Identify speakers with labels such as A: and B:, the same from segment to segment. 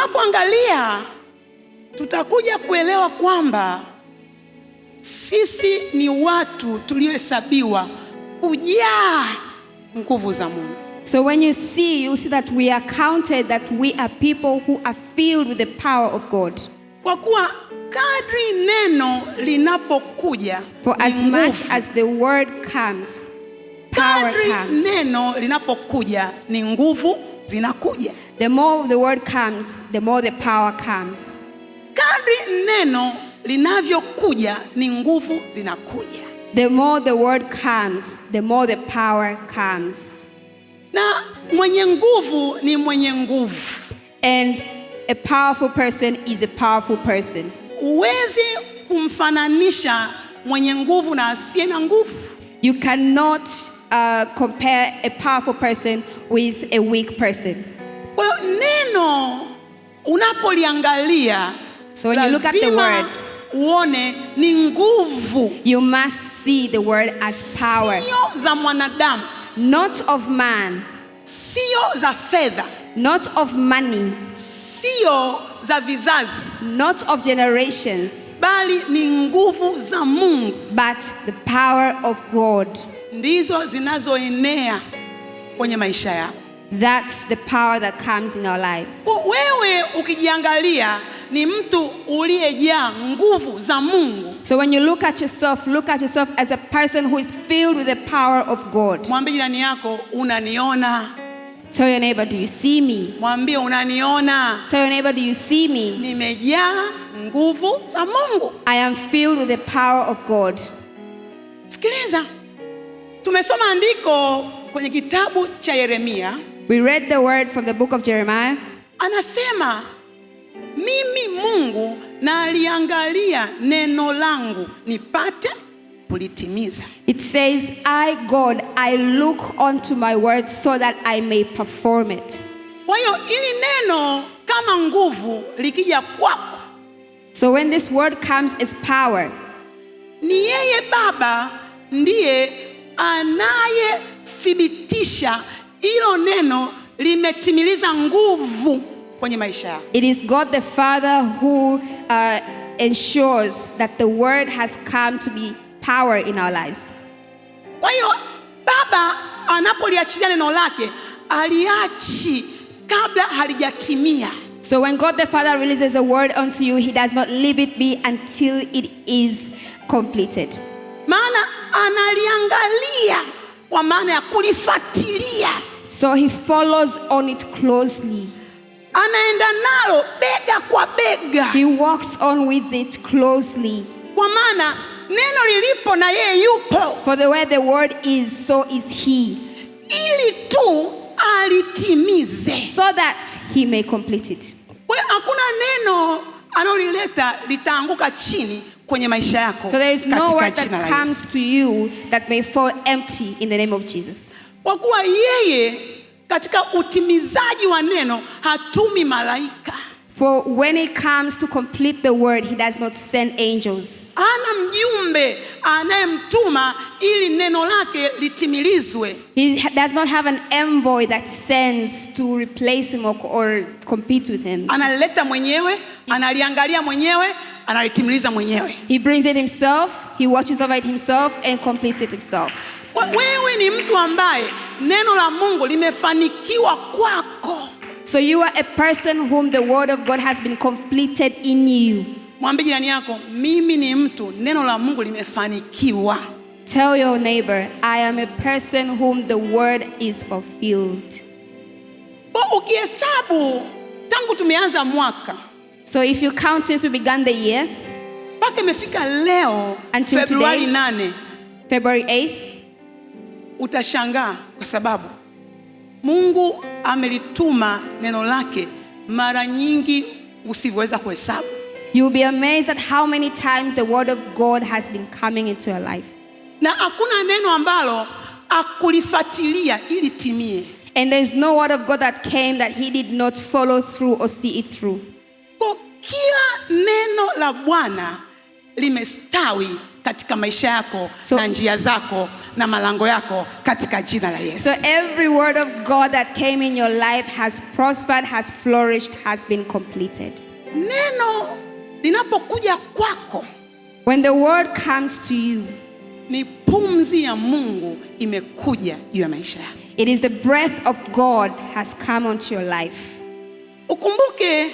A: tunapoangalia tutakuja kuelewa kwamba sisi ni watu tuliohesabiwa kujaa nguvu za Mungu.
B: So when you see that we are counted, that we are people who are filled with the power of God.
A: Kwa kuwa kadri neno linapokuja,
B: For as much as the word comes, power
A: kadri
B: comes.
A: neno linapokuja ni nguvu zinakuja.
B: The more the word comes, the more the power comes.
A: Kadri neno linavyokuja ni nguvu zinakuja.
B: The more the word comes, the more the power comes.
A: Na mwenye nguvu ni mwenye nguvu.
B: And a powerful person is a powerful person.
A: Huwezi kumfananisha mwenye nguvu na asiye na nguvu.
B: You cannot compare a powerful person with a weak person.
A: Kwa hiyo neno unapoliangalia,
B: So when you look at the
A: lazima
B: word,
A: uone ni nguvu,
B: you must see the word as power.
A: sio za mwanadamu,
B: Not of man,
A: sio za fedha,
B: not of money,
A: sio za vizazi,
B: not of generations,
A: bali ni nguvu za Mungu
B: but the power of God.
A: ndizo zinazoenea kwenye maisha yako.
B: That's the power that comes in our lives.
A: Kwa wewe ukijiangalia ni mtu uliyejaa nguvu za Mungu.
B: So when you look at yourself as a person who is filled with the power of God.
A: Mwambie jirani yako, unaniona.
B: Tell your neighbor, do you see me?
A: Mwambie unaniona.
B: Tell your neighbor, do you see me?
A: Nimejaa nguvu za Mungu.
B: I am filled with the power of God.
A: Sikiliza. Tumesoma andiko kwenye kitabu cha Yeremia.
B: We read the word from the book of Jeremiah.
A: Anasema, mimi Mungu naliangalia neno langu nipate kulitimiza.
B: It says, I, God, I look onto my word so that I may perform it.
A: Kwa hiyo ili neno kama nguvu likija kwako,
B: So when this word comes as power,
A: ni yeye Baba ndiye anayethibitisha hilo neno limetimiliza nguvu kwenye maisha yako.
B: it is God the Father who ensures that the word has come to be power in our lives.
A: Kwa hiyo Baba anapoliachilia neno lake, aliachi kabla halijatimia.
B: So when God the Father releases a word unto you, he does not leave it be until it is completed.
A: Maana analiangalia kwa maana ya kulifuatilia.
B: So he follows on it closely.
A: Anaenda nalo bega kwa bega.
B: He walks on with it closely.
A: Kwa maana neno lilipo na yeye yupo.
B: For the way the word is, so is he.
A: Ili tu alitimize.
B: So that he may complete it.
A: Kwa hiyo hakuna neno analolileta litaanguka chini kwenye maisha yako.
B: So there is no
A: katika
B: word
A: jina la
B: that
A: Yesu.
B: comes to you that may fall empty in the name of Jesus.
A: Kwa kuwa yeye katika utimizaji wa neno hatumi malaika.
B: For when it comes to complete the word, he does not send angels.
A: Ana mjumbe anayemtuma ili neno lake litimilizwe.
B: He does not have an envoy that sends to replace him or compete with him.
A: Analileta mwenyewe, analiangalia mwenyewe, analitimiliza mwenyewe.
B: He brings it himself, he watches over it himself, and completes it himself.
A: Wewe ni mtu ambaye neno la Mungu limefanikiwa kwako.
B: So you are a person whom the word of God has been completed in you.
A: Mwambie jirani yako, mimi ni mtu neno la Mungu limefanikiwa.
B: Tell your neighbor, I am a person whom the word is fulfilled.
A: Kwa ukihesabu tangu tumeanza mwaka,
B: So if you count since we began the year
A: mpaka imefika leo
B: Until
A: Februari
B: today.
A: 8,
B: February 8th,
A: utashangaa kwa sababu Mungu amelituma neno lake mara nyingi usivyoweza kuhesabu.
B: you'll be amazed at how many times the word of God has been coming into your life.
A: Na hakuna neno ambalo akulifuatilia ili timie.
B: And there's no word of God that came that he did not follow through or see it through.
A: Kwa kila neno la Bwana limestawi katika maisha yako na njia zako na malango yako katika jina la Yesu.
B: So every word of God that came in your life has prospered, has flourished, has been completed.
A: Neno linapokuja kwako,
B: when the word comes to you,
A: ni pumzi ya Mungu imekuja juu ya maisha yako.
B: It is the breath of God has come onto your life.
A: Ukumbuke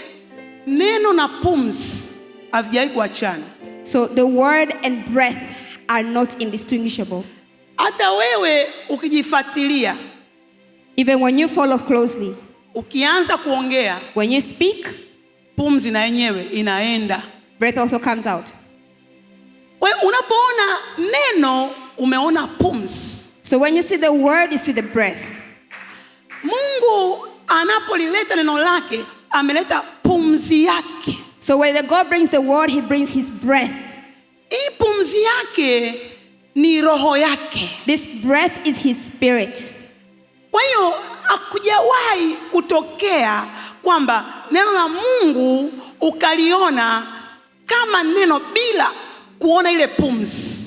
A: neno na pumzi havijawahi kuachana.
B: So the word and breath are not indistinguishable.
A: Hata wewe ukijifuatilia,
B: even when you follow closely,
A: ukianza kuongea,
B: when you speak,
A: pumzi na yenyewe inaenda.
B: Breath also comes out.
A: Wewe unapoona neno umeona pumzi.
B: So when you see the word, you see the breath.
A: Mungu anapolileta neno lake, ameleta pumzi yake.
B: So when the God brings the word, he brings his breath.
A: Hii pumzi yake ni roho yake.
B: This breath is his spirit.
A: Kwa hiyo hakujawahi kutokea kwamba neno la Mungu ukaliona kama neno bila kuona ile pumzi.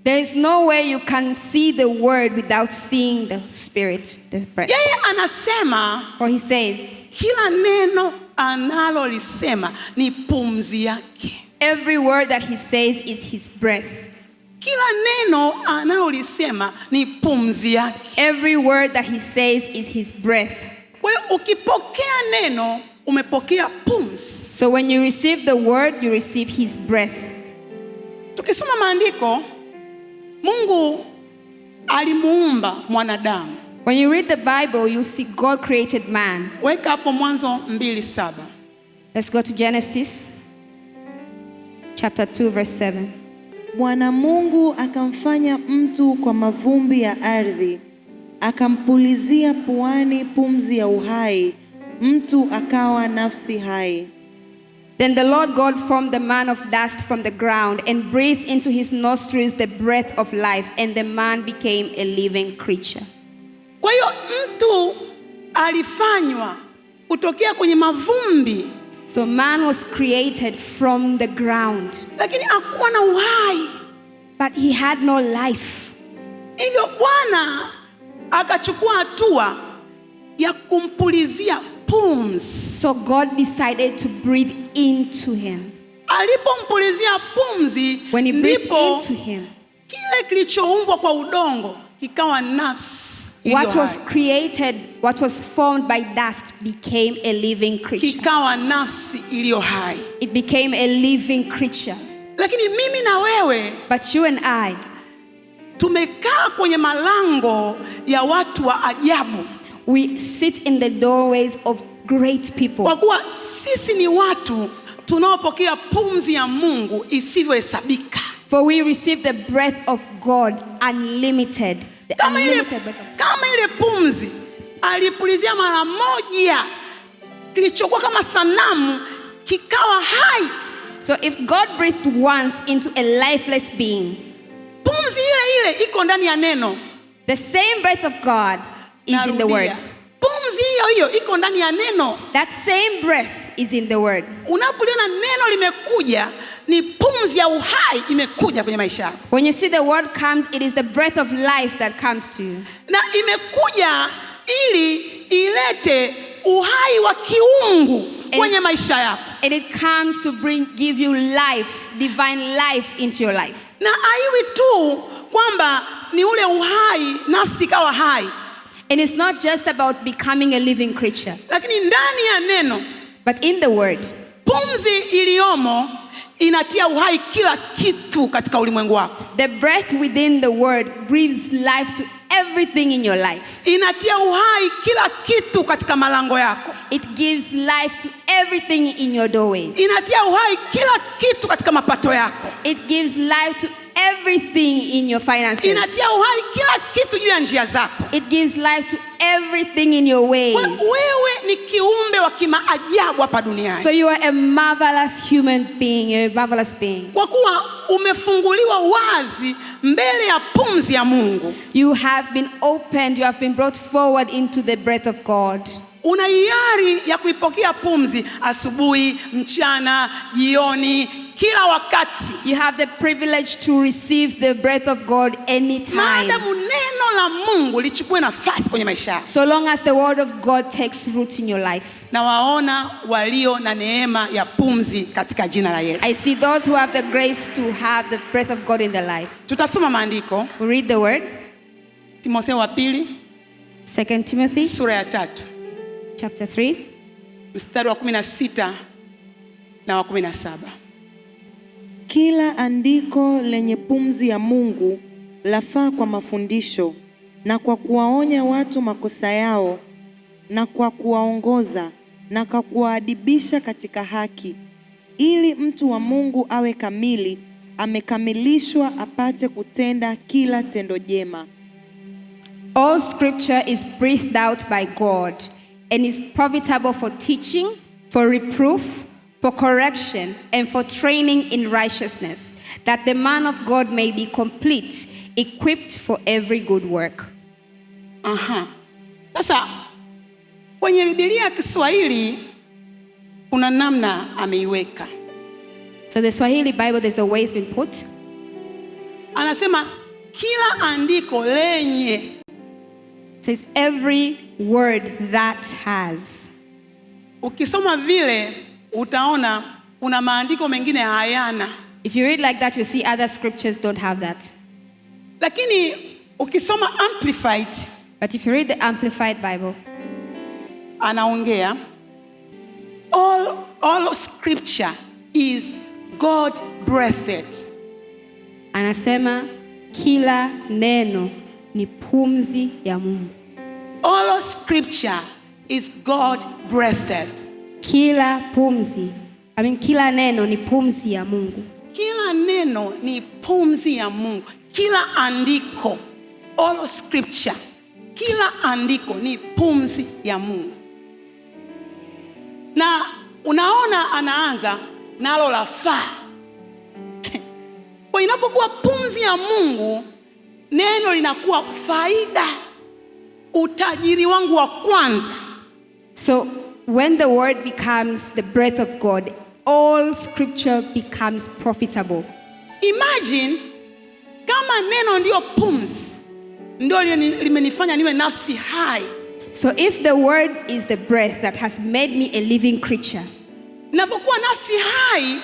B: There is no way you can see the word without seeing the spirit, the breath.
A: Yeye anasema,
B: for he says,
A: kila neno analolisema ni pumzi yake.
B: Every word that he says is his breath.
A: Kila neno analolisema ni pumzi yake.
B: Every word that he says is his breath.
A: Kwa hiyo ukipokea neno, umepokea pumzi.
B: So when you receive the word, you receive his breath.
A: Tukisoma maandiko, Mungu alimuumba mwanadamu.
B: When you read the Bible, you see God created man.
A: Weka hapo Mwanzo 2:7.
B: Let's go to Genesis chapter 2 verse 7.
C: Bwana Mungu akamfanya mtu kwa mavumbi ya ardhi, akampulizia puani pumzi ya uhai, mtu akawa nafsi hai.
B: Then the Lord God formed the man of dust from the ground and breathed into his nostrils the breath of life, and the man became a living creature.
A: Kwa hiyo mtu alifanywa kutokea kwenye mavumbi.
B: So man was created from the ground,
A: lakini hakuwa na uhai,
B: but he had no life.
A: Hivyo Bwana akachukua hatua ya kumpulizia pumzi.
B: So God decided to breathe into him.
A: Alipompulizia pumzi,
B: when he breathed into him,
A: kile kilichoumbwa kwa udongo kikawa nafsi.
B: What was created, what was formed by dust became a living creature.
A: Kikawa nafsi iliyo hai.
B: It became a living creature.
A: Lakini mimi na wewe,
B: but you and I,
A: tumekaa kwenye malango ya watu wa ajabu.
B: We sit in the doorways of great people.
A: Kwa kuwa sisi ni watu tunaopokea pumzi ya Mungu isivyohesabika.
B: For we receive the breath of God unlimited.
A: Kama ile pumzi alipulizia mara moja, kilichokuwa kama sanamu kikawa hai.
B: So if God breathed once into a lifeless being,
A: pumzi ile iko ndani ya neno.
B: The same breath of God is in the word.
A: Pumzi hiyo iko ndani ya neno.
B: That same breath is in the word.
A: Unapoliona neno limekuja, ni pumzi ya uhai imekuja kwenye maisha yako.
B: When you see the word comes, it is the breath of life that comes to you.
A: Na imekuja ili ilete uhai wa kiungu kwenye maisha yako.
B: And it comes to give you life, divine life into your life.
A: Na haiwi tu kwamba ni ule uhai nafsi kawa hai.
B: And it's not just about becoming a living creature.
A: Lakini ndani ya neno,
B: but in the word,
A: pumzi iliyomo inatia uhai kila kitu katika ulimwengu wako.
B: The breath within the word breathes life to everything in your life.
A: Inatia uhai kila kitu katika malango yako.
B: It gives life to everything in your doorways.
A: Inatia uhai kila kitu katika mapato yako.
B: It gives life to everything in your finances.
A: Inatia uhai kila kitu juu ya njia zako.
B: It gives life to everything in your ways.
A: Wewe ni kiumbe wa kimaajabu hapa duniani.
B: So you are a marvelous human being, you're a marvelous being.
A: Kwa kuwa umefunguliwa wazi mbele ya pumzi ya Mungu.
B: You have been opened, you have been brought forward into the breath of God.
A: una hiari ya kuipokea pumzi asubuhi, mchana, jioni, kila wakati.
B: You have the privilege to receive the breath of God anytime.
A: Maadamu neno la Mungu lichukue nafasi kwenye maisha yako.
B: So long as the word of God takes root in your life.
A: Na waona walio na neema ya pumzi katika jina la Yesu.
B: I see those who have the grace to have the breath of God in their life.
A: Tutasoma maandiko.
B: We read the word.
A: Timotheo wa pili,
B: 2 Timothy
A: sura ya 3.
B: chapter 3.
A: Mstari wa 16 na wa 17.
C: Kila andiko lenye pumzi ya Mungu lafaa kwa mafundisho na kwa kuwaonya watu makosa yao na kwa kuwaongoza na kwa kuwaadibisha katika haki, ili mtu wa Mungu awe kamili, amekamilishwa apate kutenda kila tendo jema.
B: All scripture is breathed out by God and is profitable for teaching, for reproof, for correction, and for training in righteousness, that the man of God may be complete, equipped for every good work.
A: Sasa kwenye Biblia ya Kiswahili kuna namna ameiweka.
B: So the Swahili Bible, there's a way it's been put.
A: Anasema kila andiko lenye.
B: It says every word that has.
A: Ukisoma vile utaona kuna maandiko mengine hayana.
B: If you read like that, you see other scriptures don't have that.
A: Lakini ukisoma Amplified,
B: but if you read the Amplified Bible,
A: anaongea all scripture is God breathed.
B: Anasema kila neno ni pumzi ya Mungu.
A: All scripture is God breathed.
B: Kila neno ni pumzi ya Mungu.
A: Kila neno ni pumzi ya Mungu. Kila andiko, all scripture, kila andiko ni pumzi ya Mungu. Na unaona anaanza nalo lafaa. Kwa inapokuwa pumzi ya Mungu, neno linakuwa faida, utajiri wangu wa kwanza.
B: So when the word becomes the breath of God, all scripture becomes profitable.
A: Imagine kama neno ndio pumzi, ndio limenifanya niwe nafsi hai.
B: So if the word is the breath that has made me a living creature,
A: ninapokuwa nafsi hai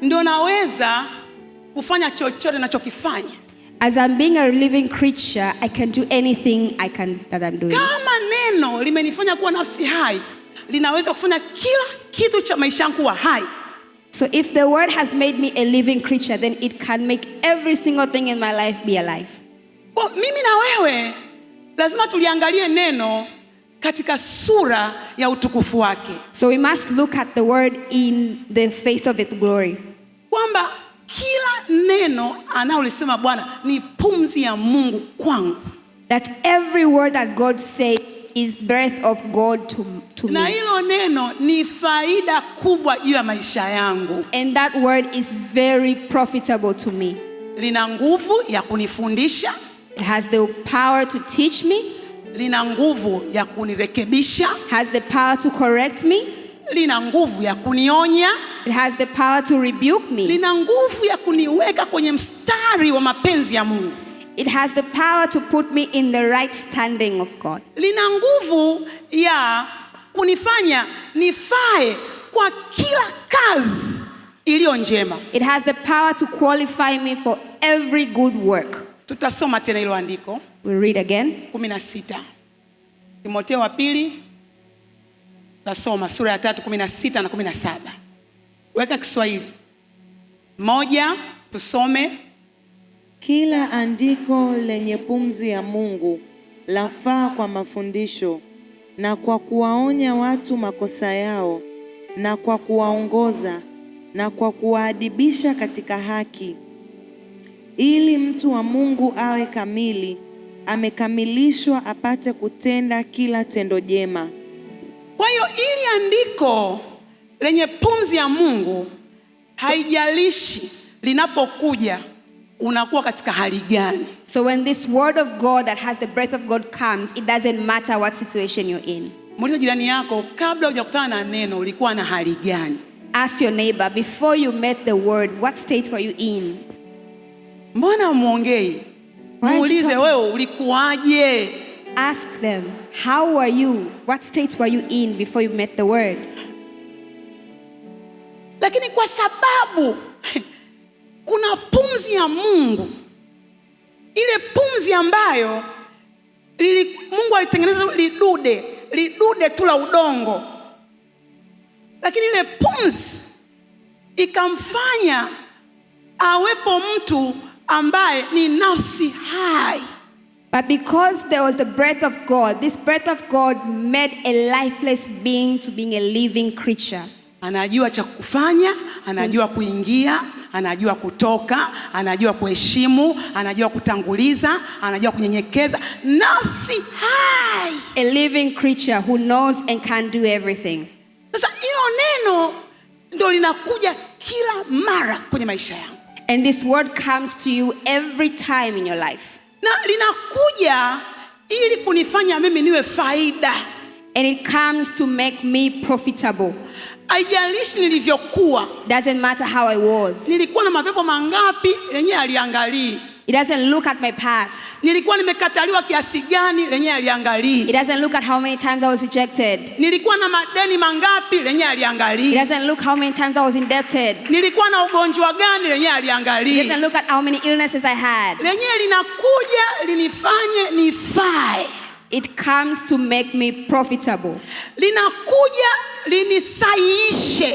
A: ndio naweza kufanya chochote ninachokifanya.
B: As I'm being a living creature, I can do anything that I'm doing.
A: Kama neno limenifanya kuwa nafsi hai, linaweza kufanya kila kitu cha maisha yangu kuwa hai.
B: So if the word has made me a living creature, then it can make every single thing in my life be alive.
A: Kwa mimi na wewe lazima tuliangalie neno katika sura ya utukufu wake.
B: So we must look at the word in the face of its glory.
A: Kwamba kila neno analolisema Bwana ni pumzi ya Mungu kwangu.
B: That every word that God says is breath of God to me.
A: Na hilo neno ni faida kubwa juu ya maisha yangu.
B: And that word is very profitable to me.
A: Lina nguvu ya kunifundisha.
B: It has the power to teach me.
A: Lina nguvu ya kunirekebisha.
B: Has the power to correct me.
A: Lina nguvu ya kunionya.
B: It has the power to rebuke me.
A: Lina nguvu ya kuniweka kwenye mstari wa mapenzi ya Mungu.
B: It has the power to put me in the right standing of God.
A: Lina nguvu ya kunifanya nifae kwa kila kazi iliyo njema.
B: It has the power to qualify me for every good work.
A: Tutasoma tena hilo andiko.
B: We'll read again.
A: 16. Timotheo wa pili. Tasoma sura ya 3 16 na 17. Weka Kiswahili. Moja, tusome.
C: Kila andiko lenye pumzi ya Mungu lafaa kwa mafundisho na kwa kuwaonya watu makosa yao na kwa kuwaongoza na kwa kuwaadibisha katika haki, ili mtu wa Mungu awe kamili, amekamilishwa apate kutenda kila tendo jema.
A: Kwa hiyo ili andiko lenye pumzi ya Mungu, haijalishi linapokuja unakuwa katika hali gani.
B: So when this word of God that has the breath of God comes, it doesn't matter what situation you're in.
A: Muulize jirani yako, kabla hujakutana na neno ulikuwa na hali gani?
B: Ask your neighbor, before you met the word, what state were you in?
A: Mbona muongei? Muulize wewe ulikuwaje?
B: Ask them, how were you? What state were you in before you met the word?
A: Lakini kwa sababu kuna pumzi ya Mungu, ile pumzi ambayo Mungu alitengeneza lidude tu la udongo, lakini ile pumzi ikamfanya awepo mtu ambaye ni nafsi hai.
B: But because there was the breath of God, this breath of God made a lifeless being to being a living creature.
A: Anajua cha kufanya, anajua kuingia, anajua kutoka, anajua kuheshimu, anajua kutanguliza, anajua kunyenyekeza. Nafsi hai.
B: A living creature who knows and can do everything.
A: Sasa hilo neno ndio linakuja kila mara kwenye maisha yangu.
B: And this word comes to you every time in your life.
A: Na linakuja ili kunifanya mimi niwe faida.
B: And it comes to make me profitable.
A: Haijalishi nilivyokuwa.
B: Doesn't matter how I was.
A: Nilikuwa na mapepo mangapi lenyewe aliangalii.
B: It doesn't look at my past.
A: Nilikuwa nimekataliwa kiasi gani lenyewe aliangalii.
B: It doesn't look at how many times I was rejected.
A: Nilikuwa na madeni mangapi lenyewe aliangalii.
B: It doesn't look how many times I was indebted.
A: Nilikuwa na ugonjwa gani lenyewe aliangalii.
B: It doesn't look at how many illnesses I had.
A: Lenyewe linakuja linifanye nifae.
B: It comes to make me profitable.
A: Linakuja linisaishe.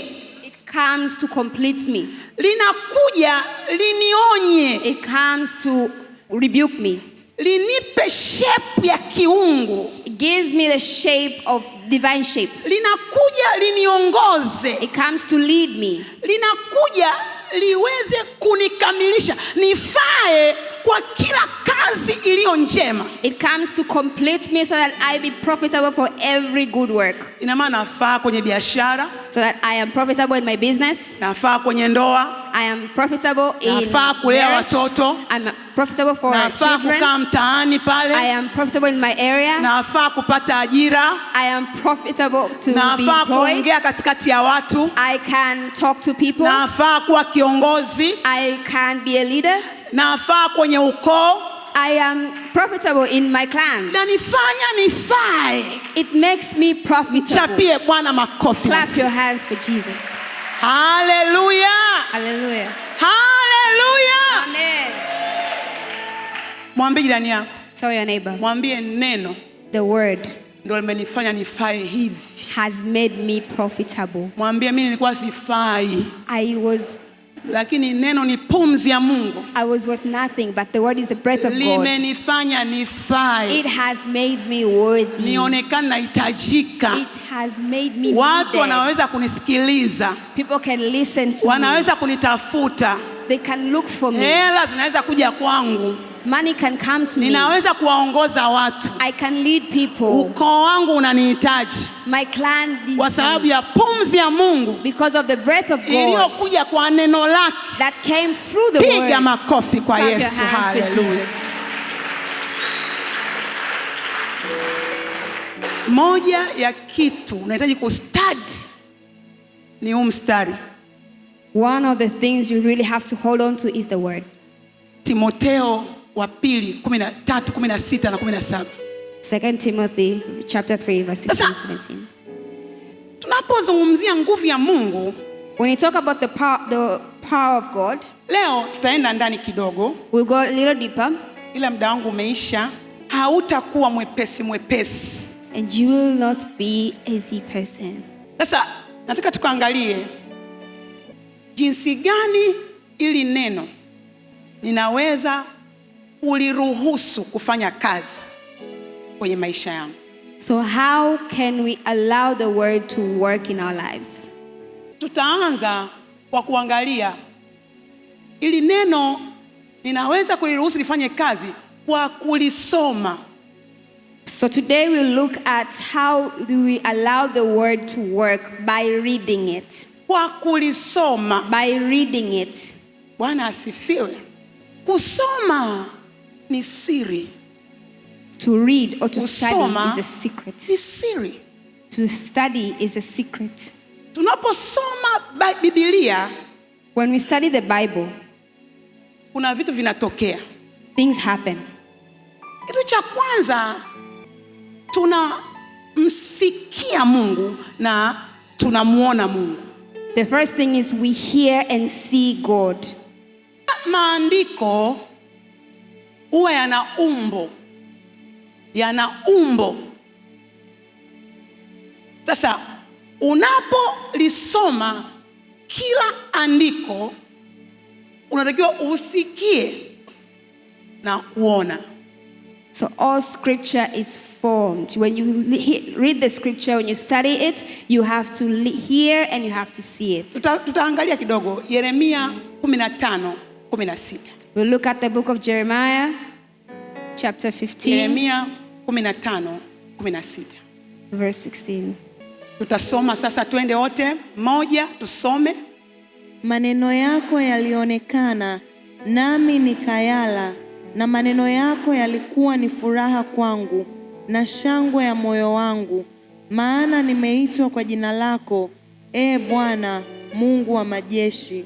B: It comes to complete me.
A: Linakuja linionye.
B: It comes to rebuke me.
A: Linipe shape ya kiungu.
B: It gives me the shape of divine shape.
A: Linakuja liniongoze.
B: It comes to lead me.
A: Linakuja liweze kunikamilisha, nifae kwa kila kazi iliyo njema.
B: It comes to complete me so that I be profitable for every good work.
A: Ina maana nafaa kwenye biashara,
B: so that I am profitable in my business.
A: Nafaa kwenye ndoa,
B: I am profitable in
A: nafaa kulea
B: marriage.
A: watoto,
B: I'm profitable for
A: nafaa
B: children.
A: kukaa mtaani pale,
B: I am profitable in my area.
A: nafaa kupata ajira,
B: I am profitable to be
A: nafaa
B: employed.
A: kuongea katikati ya watu,
B: I can talk to people.
A: nafaa kuwa kiongozi,
B: I can be a leader.
A: nafaa kwenye ukoo.
B: I am profitable in my clan.
A: Na nifanya nifae.
B: It makes me profitable.
A: Chapie Bwana makofi.
B: Clap your hands for Jesus.
A: Hallelujah.
B: Hallelujah.
A: Hallelujah.
B: Amen.
A: Mwambie jirani yako,
B: Tell your neighbor,
A: mwambie neno
B: the word
A: ndio limenifanya nifae hivi.
B: has made me profitable.
A: Mwambie mimi nilikuwa sifai, lakini neno ni pumzi ya Mungu.
B: I was worth nothing, but the word is the breath of God.
A: Limenifanya nifae.
B: It has made me worthy.
A: Nionekane nahitajika.
B: It has made me
A: Watu
B: needed.
A: wanaweza kunisikiliza.
B: People can listen to
A: Wanaweza
B: me.
A: kunitafuta.
B: They can look for me.
A: Hela zinaweza kuja kwangu.
B: Money can come to me.
A: Ninaweza kuwaongoza watu.
B: I can lead people.
A: Ukoo wangu unanihitaji.
B: My clan needs
A: Kwa sababu
B: me.
A: ya pumzi ya Mungu
B: Because of the breath of God
A: iliyokuja kwa neno lake.
B: that came through the
A: Piga
B: word.
A: makofi kwa
B: Clap your
A: Yesu.
B: hands for
A: Hallelujah.
B: Jesus.
A: Moja ya kitu unahitaji kustudy ni huu mstari.
B: One of the things you really have to hold on to is the word.
A: Timotheo wa pili 13:16 na 17.
B: 2 Timothy chapter 3 verse 16 and
A: Sasa,
B: 17.
A: Tunapozungumzia nguvu ya Mungu,
B: When you talk about the power of God,
A: leo tutaenda ndani kidogo,
B: we'll go a little deeper,
A: ila muda wangu umeisha. Hautakuwa mwepesi.
B: and you will not be easy person.
A: Sasa nataka tukaangalie jinsi gani ili neno ninaweza kuliruhusu kufanya kazi kwenye maisha yangu.
B: So how can we allow the word to work in our lives?
A: Tutaanza kwa kuangalia ili neno ninaweza kuliruhusu lifanye kazi kwa kulisoma.
B: So today we'll look at how do we allow the word to work by reading it.
A: Kwa kulisoma.
B: By reading it.
A: Bwana asifiwe. Kusoma ni siri.
B: To read or to
A: Kusoma
B: study is a secret.
A: Ni siri.
B: To study is a secret.
A: Tunaposoma Biblia,
B: When we study the Bible,
A: kuna vitu vinatokea.
B: things happen.
A: Kitu cha kwanza, tunamsikia Mungu na tunamuona Mungu.
B: The first thing is we hear and see God.
A: Maandiko huwa yana umbo. Sasa unapolisoma kila andiko, unatakiwa usikie na kuona.
B: So all scripture is formed. When you read the scripture, when you study it, you have to hear and you have to see it.
A: Tutaangalia kidogo Yeremia 15:16.
B: We'll look at the book of Jeremiah, chapter 15,
A: Yeremia 15:16.
B: verse 16.
A: Tutasoma sasa, twende wote moja tusome.
C: Maneno yako yalionekana, nami nikayala, na maneno yako yalikuwa ni furaha kwangu na shangwe ya moyo wangu, maana nimeitwa kwa jina lako, Bwana Mungu wa majeshi.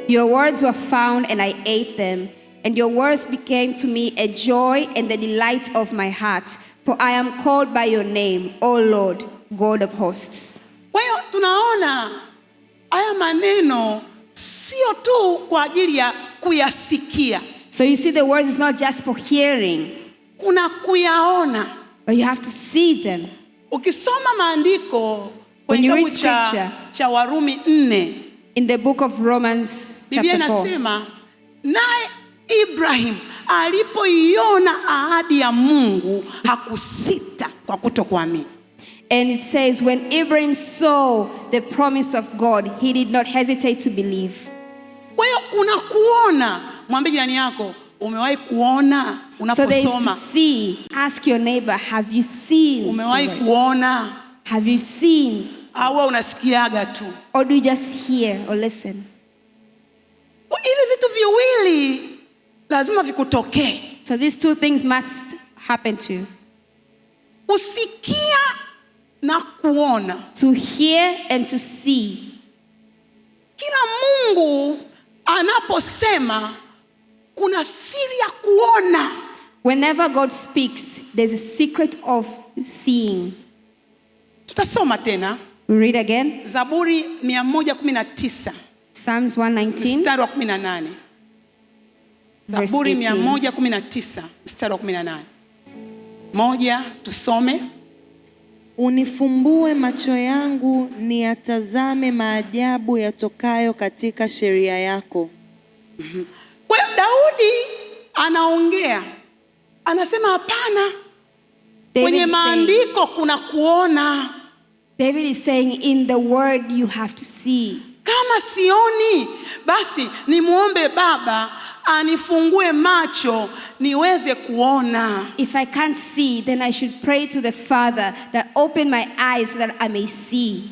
B: Your words were found and I ate them, and your words became to me a joy and the delight of my heart, for I am called by your name, O Lord, God of hosts.
A: Kwa hiyo tunaona haya maneno sio tu kwa ajili ya kuyasikia.
B: So you see, the words is not just for hearing,
A: Kuna kuyaona.
B: but you have to see them.
A: Ukisoma maandiko
B: When
A: kwenye
B: you read
A: kitabu cha Warumi 4,
B: In the book of Romans,
A: Biblia
B: chapter 4,
A: inasema naye Ibrahim alipoiona ahadi ya Mungu hakusita kwa kutokuamini.
B: and it says, when Abraham saw the promise of God, he did not hesitate to believe.
A: Kwa hiyo kuna kuona. Mwambie jirani yako, umewahi kuona
B: So there is to
A: unaposoma?
B: see. Ask your neighbor, have you seen? the
A: Umewahi
B: word?
A: kuona
B: Have you seen?
A: au unasikiaga tu?
B: Or do you just hear or listen?
A: Hivi vitu viwili lazima vikutokee.
B: So these two things must happen to you.
A: Kusikia na kuona.
B: To hear and to see.
A: Kila Mungu anaposema kuna siri ya kuona.
B: Whenever God speaks, there's a secret of seeing.
A: Tutasoma tena
B: We read again.
A: Zaburi 119
B: Psalms 119,
A: mstari wa 18.
B: verse
A: Zaburi
B: 18.
A: 119 mstari wa 18. Moja, tusome.
C: Unifumbue macho yangu niyatazame maajabu yatokayo katika sheria yako.
A: Kwa hiyo Daudi anaongea, anasema hapana, kwenye
B: David is saying,
A: maandiko kuna kuona.
B: David is saying, in the word you have to see.
A: Kama sioni, basi nimuombe Baba anifungue macho niweze kuona.
B: If I can't see, then I should pray to the Father that open my eyes so that I may see.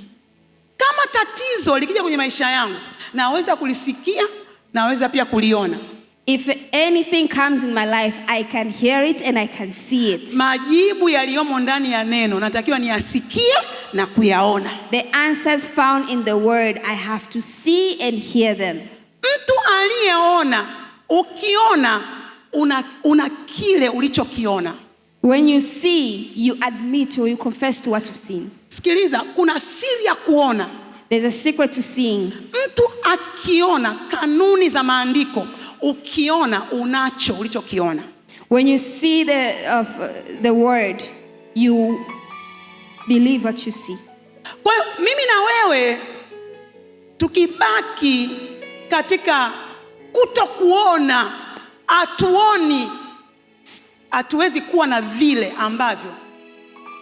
A: Kama tatizo likija kwenye maisha yangu, naweza kulisikia, naweza pia kuliona.
B: If anything comes in my life, I can hear it and I can see it.
A: Majibu yaliyomo ndani ya neno natakiwa niyasikie na kuyaona.
B: The answers found in the word, I have to see and hear them.
A: Mtu aliyeona, ukiona una kile ulichokiona.
B: When you see, you admit or you confess to what you've seen.
A: Sikiliza, kuna siri ya kuona.
B: There's a secret to seeing.
A: Mtu akiona kanuni za maandiko, ukiona unacho ulichokiona.
B: When you see the word, you believe what you see.
A: Kwa hiyo mimi na wewe tukibaki katika kutokuona, hatuwezi kuwa na vile ambavyo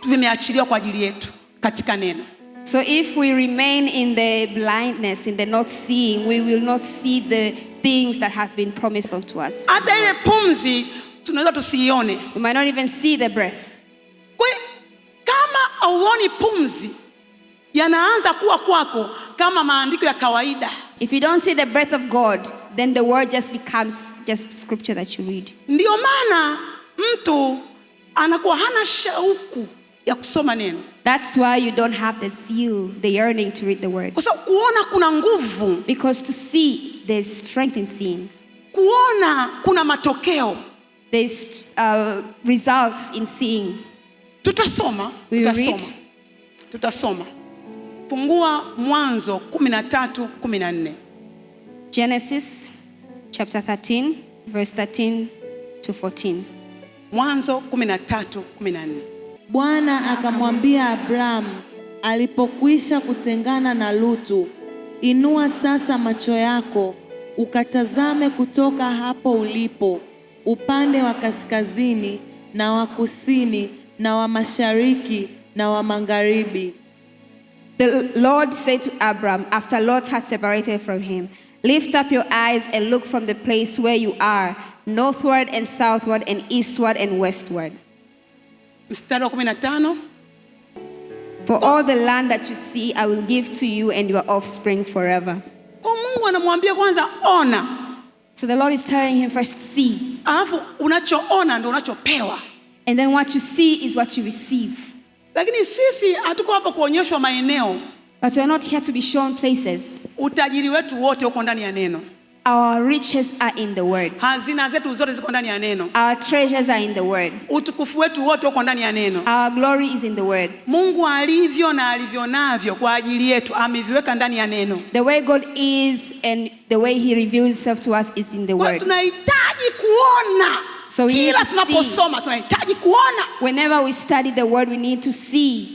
A: vimeachiliwa kwa ajili yetu katika neno.
B: So if we remain in the blindness, in the not seeing, we will not see the things that have been promised unto us.
A: Hata ile pumzi tunaweza tusiione.
B: We might not even see the breath.
A: Kwa hiyo kama hauoni pumzi, yanaanza kuwa kwako kama maandiko ya kawaida.
B: If you don't see the breath of God, then the word just becomes just scripture that you read.
A: Ndio maana mtu anakuwa hana shauku ya kusoma neno.
B: That's why you don't have the zeal, the yearning to read the word.
A: Kwa sababu kuona kuna nguvu,
B: Because to see, there's strength in seeing.
A: kuona kuna matokeo.
B: There's results in seeing.
A: Tutasoma. Fungua Mwanzo 13:14.
B: Genesis chapter 13, verse 13 to 14.
A: Mwanzo 13:14.
C: Bwana akamwambia Abrahamu alipokwisha kutengana na Lutu, inua sasa macho yako ukatazame kutoka hapo ulipo, upande wa kaskazini na wa kusini na wa mashariki na wa magharibi.
B: The Lord said to Abram, after Lot had separated from him, lift up your eyes and look from the place where you are, northward and southward and eastward and westward.
A: Mstari wa 15.
B: For all the land that you see, I will give to you and your offspring forever.
A: Kwa Mungu anamwambia kwanza ona.
B: So the Lord is telling him first, see.
A: Alafu unachoona ndio unachopewa.
B: And then what you see is what you receive.
A: Lakini sisi hatuko hapa kuonyeshwa maeneo.
B: But we are not here to be shown places.
A: Utajiri wetu wote uko ndani ya neno.
B: Our riches are in the word.
A: Hazina zetu zote ziko ndani ya neno.
B: Our treasures are in the word.
A: Utukufu wetu wote uko ndani ya neno.
B: Our glory is in the word.
A: Mungu alivyo na alivyo navyo kwa ajili yetu ameviweka ndani ya neno.
B: The way God is and the way he reveals himself to us is in the
A: Kwa
B: word.
A: tunahitaji kuona.
B: So we need
A: Kila
B: to see.
A: tunaposoma tunahitaji kuona.
B: Whenever we study the word, we need to see.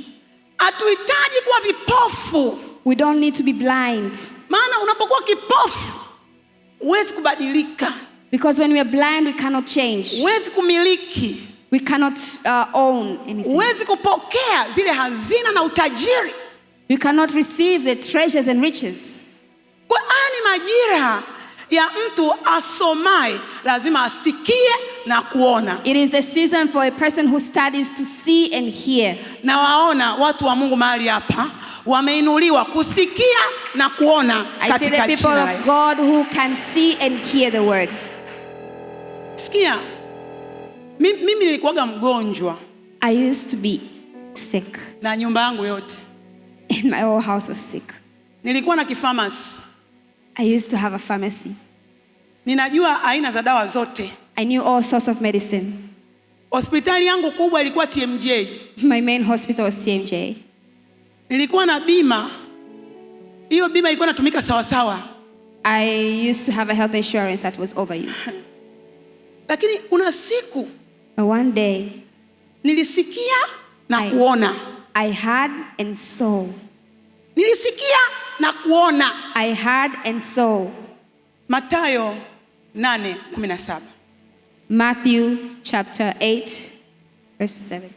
A: Hatuhitaji kuwa vipofu.
B: We don't need to be blind.
A: Maana unapokuwa kipofu huwezi kubadilika.
B: Because when we are blind, we cannot change.
A: Huwezi kumiliki.
B: We cannot own anything.
A: Huwezi kupokea zile hazina na utajiri.
B: We cannot receive the treasures and riches.
A: Kwa ni majira ya mtu asomaye lazima asikie na kuona.
B: It is the season for a person who studies to see and hear.
A: Na waona watu wa Mungu mahali hapa wameinuliwa kusikia na kuona
B: I see the
A: katika
B: people
A: jina la
B: of
A: Yesu.
B: God who can see and hear the word.
A: Sikia, mimi nilikuwaga mgonjwa
B: I used to be sick.
A: na nyumba yangu yote.
B: And my whole house was sick.
A: Nilikuwa na kifamasi.
B: I used to have a pharmacy.
A: Ninajua aina za dawa zote.
B: I knew all sorts of medicine.
A: Hospitali yangu kubwa ilikuwa TMJ.
B: My main hospital was TMJ.
A: Nilikuwa na bima. Hiyo bima ilikuwa inatumika sawa sawa.
B: I used to have a health insurance that was overused.
A: Lakini kuna siku
B: But one day,
A: nilisikia na kuona.
B: I heard and saw.
A: Nilisikia na kuona.
B: I heard and saw.
A: Mathayo 8:17.
B: Matthew chapter 8, verse 17.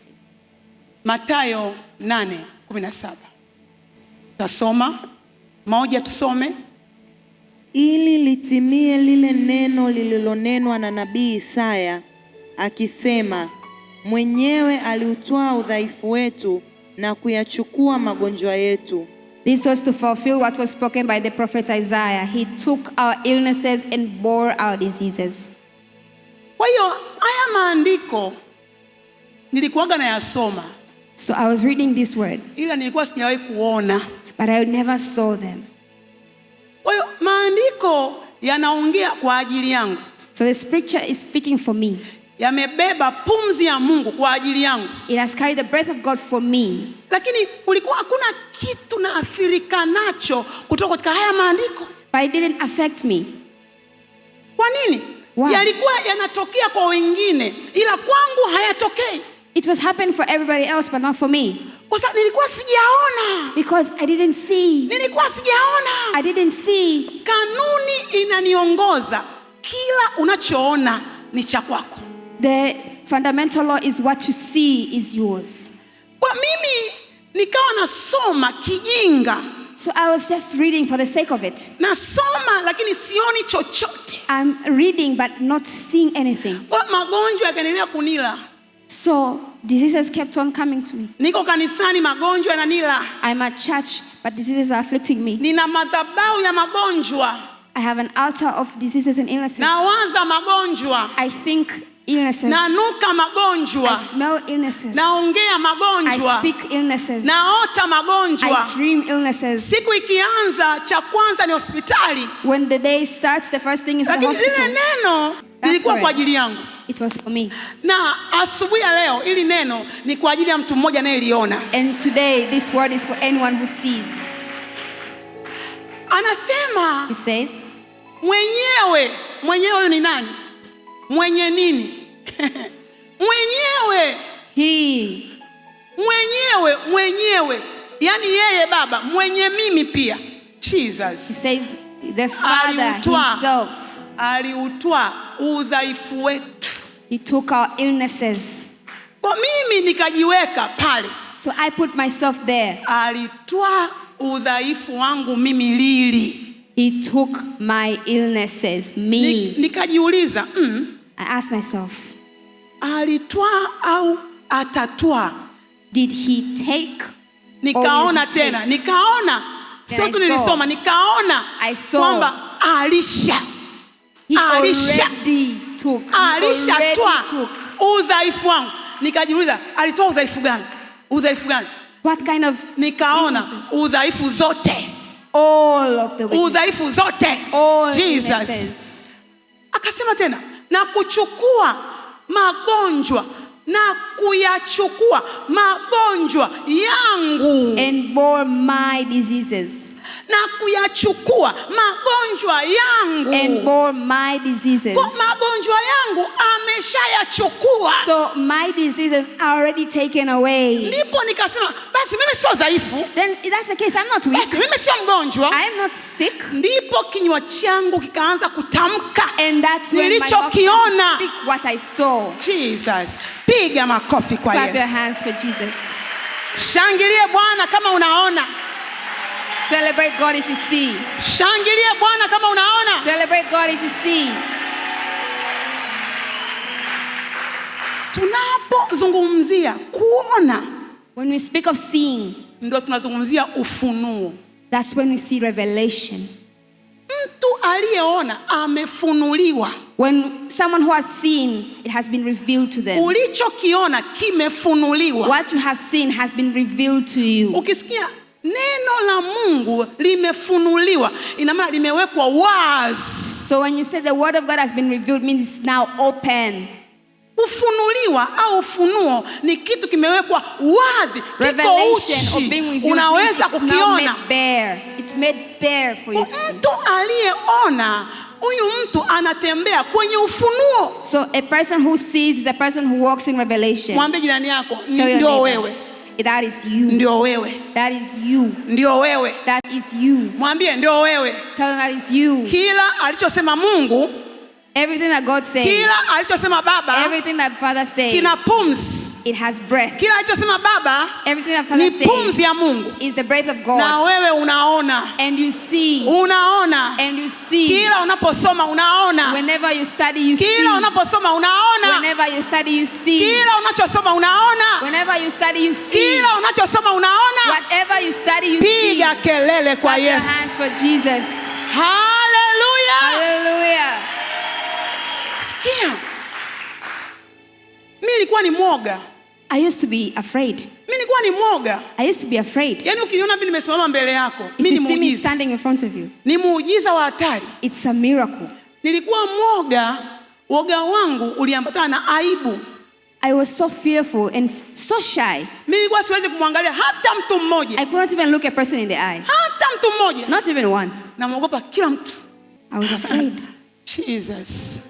A: Mathayo 8:17. Tasoma. Moja tusome.
C: Ili litimie lile neno lililonenwa na nabii Isaya akisema, mwenyewe aliutwaa udhaifu wetu na kuyachukua magonjwa yetu.
B: This was to fulfill what was spoken by the prophet Isaiah. He took our illnesses and bore our diseases.
A: Kwa hiyo haya maandiko nilikuwaga nayasoma.
B: So I was reading this word,
A: Ila nilikuwa sijawahi kuona.
B: but I never saw them.
A: Kwa hiyo maandiko yanaongea kwa ajili yangu.
B: So the scripture is speaking for me.
A: Yamebeba pumzi ya Mungu kwa ajili yangu.
B: It has carried the breath of God for me.
A: Lakini kulikuwa hakuna kitu naathirika nacho kutoka katika haya maandiko.
B: But it didn't affect me.
A: Kwa nini?
B: Why?
A: Yalikuwa yanatokea kwa wengine ila kwangu hayatokei.
B: It was happening for everybody else, but not for me.
A: Kwa sababu nilikuwa sijaona.
B: Because I didn't see.
A: Nilikuwa sijaona.
B: I didn't see.
A: Kanuni inaniongoza. Kila unachoona ni cha kwako.
B: The fundamental law is what you see is yours.
A: Kwa mimi nikawa nasoma kijinga.
B: So I was just reading for the sake of it.
A: Nasoma lakini sioni chochote.
B: I'm reading but not seeing anything.
A: Kwa magonjwa yakaendelea kunila.
B: So diseases kept on coming to me.
A: Niko kanisani magonjwa yananila.
B: I'm at church but diseases are afflicting me.
A: Nina madhabahu ya magonjwa.
B: I have an altar of diseases and illnesses.
A: Nawaza magonjwa.
B: I think illnesses.
A: nanuka
B: I
A: magonjwa,
B: smell illnesses.
A: naongea
B: I
A: magonjwa,
B: speak illnesses.
A: naota magonjwa.
B: I dream illnesses.
A: Siku ikianza, cha kwanza ni hospitali,
B: When the day starts, the first thing is the
A: lakini lile
B: hospital.
A: neno lilikuwa
B: right.
A: kwa ajili yangu.
B: It was for me.
A: Na asubuhi ya leo ili neno ni kwa ajili ya mtu mmoja anayeliona.
B: And today, this word is for anyone who sees.
A: Anasema
B: He says,
A: mwenyewe. Mwenyewe ni nani? Mwenye nini? Mwenyewe.
B: He.
A: Mwenyewe. Yaani yeye Baba, mwenye mimi pia.
B: He
A: Jesus.
B: says, the Father
A: Aliutwaa.
B: himself.
A: Aliutwaa udhaifu wetu.
B: He took our illnesses.
A: Kwa mimi nikajiweka pale.
B: So I put myself there.
A: Alitwaa udhaifu wangu mimi lili.
B: He took my illnesses, me.
A: Nikajiuliza,
B: I asked myself,
A: alitwaa au atatwaa?
B: did he take?
A: Nikaona
B: Or will he
A: tena, nikaona sio
B: Then
A: tu
B: I saw.
A: nilisoma, nikaona
B: I saw.
A: kwamba alisha
B: He
A: Alisha.
B: already took. He already
A: alishatwaa
B: took.
A: udhaifu wangu. Nikajiuliza, alitoa udhaifu gani? Udhaifu gani?
B: What kind of?
A: Nikaona udhaifu zote,
B: All of the weaknesses.
A: udhaifu zote.
B: All
A: Jesus.
B: illnesses.
A: Akasema tena, na kuchukua magonjwa, na kuyachukua magonjwa yangu,
B: And bore my diseases.
A: na kuyachukua magonjwa yangu.
B: And bore my diseases.
A: Kwa magonjwa yangu ameshayachukua.
B: So my diseases are already taken away.
A: Ndipo nikasema basi mimi sio dhaifu,
B: Then if that's the case, I'm not
A: basi
B: weak.
A: mimi sio mgonjwa.
B: I am not sick.
A: Ndipo kinywa changu kikaanza kutamka
B: And that's when my mouth began
A: nilichokiona.
B: to speak what I saw.
A: Jesus, piga makofi kwa
B: Clap your
A: Yesu.
B: hands for Jesus.
A: Shangilie Bwana kama unaona.
B: Celebrate God if you see.
A: Shangilie Bwana kama unaona.
B: Celebrate God if you see.
A: Tunapozungumzia kuona,
B: When we speak of seeing,
A: ndio tunazungumzia ufunuo.
B: that's when we see revelation.
A: Mtu aliyeona amefunuliwa.
B: When someone who has seen, it has been revealed to them.
A: Ulichokiona kimefunuliwa.
B: What you have seen has been revealed to you.
A: Ukisikia neno la Mungu limefunuliwa, ina maana limewekwa wazi.
B: So when you say the word of God has been revealed, means it's now open.
A: Kufunuliwa au ufunuo ni kitu kimewekwa wazi, kiko
B: Revelation or being
A: uchi,
B: revealed means
A: unaweza
B: it's now
A: kukiona.
B: made bare. It's made bare for you to see.
A: Mtu aliyeona, huyu mtu anatembea kwenye ufunuo.
B: So a person who sees is a person who walks in revelation.
A: Mwambie jirani yako,
B: Tell your
A: ndio
B: neighbor,
A: wewe,
B: that is you.
A: ndio wewe,
B: That is you.
A: ndio wewe.
B: That is you.
A: Mwambie ndio wewe.
B: Tell them that is you.
A: Kila alichosema Mungu,
B: Everything that God says,
A: kila alichosema Baba
B: everything that Father says,
A: kina pumzi.
B: it has breath.
A: Kila alichosema Baba
B: Everything that Father
A: ni pumzi
B: says
A: ya Mungu.
B: is the breath of God.
A: Na wewe unaona,
B: And you see.
A: unaona.
B: And you see.
A: Kila unaposoma unaona.
B: Whenever you study, you see.
A: Kila unaposoma unaona.
B: Whenever you study, you see.
A: Kila unachosoma unaona.
B: Whenever you study, you see.
A: Kila unachosoma unaona.
B: Whatever you study, you see.
A: Piga kelele kwa
B: Clap your
A: Yesu.
B: hands for Jesus.
A: Haleluya.
B: Hallelujah.
A: Sikia. Mimi nilikuwa ni mwoga.
B: I used to be afraid.
A: Mimi nilikuwa ni mwoga.
B: I used to be afraid.
A: Yaani ukiniona mimi nimesimama mbele yako,
B: If
A: mimi
B: you
A: ni
B: see me
A: muujiza.
B: standing in front of you,
A: Ni muujiza wa hatari.
B: it's a miracle.
A: Nilikuwa mwoga, woga wangu uliambatana na aibu.
B: I was so fearful and so shy.
A: Mimi nilikuwa siwezi kumwangalia hata mtu mmoja.
B: I couldn't even look a person in the eye.
A: Hata mtu mmoja.
B: Not even one.
A: Namuogopa kila mtu.
B: I was afraid.
A: Jesus.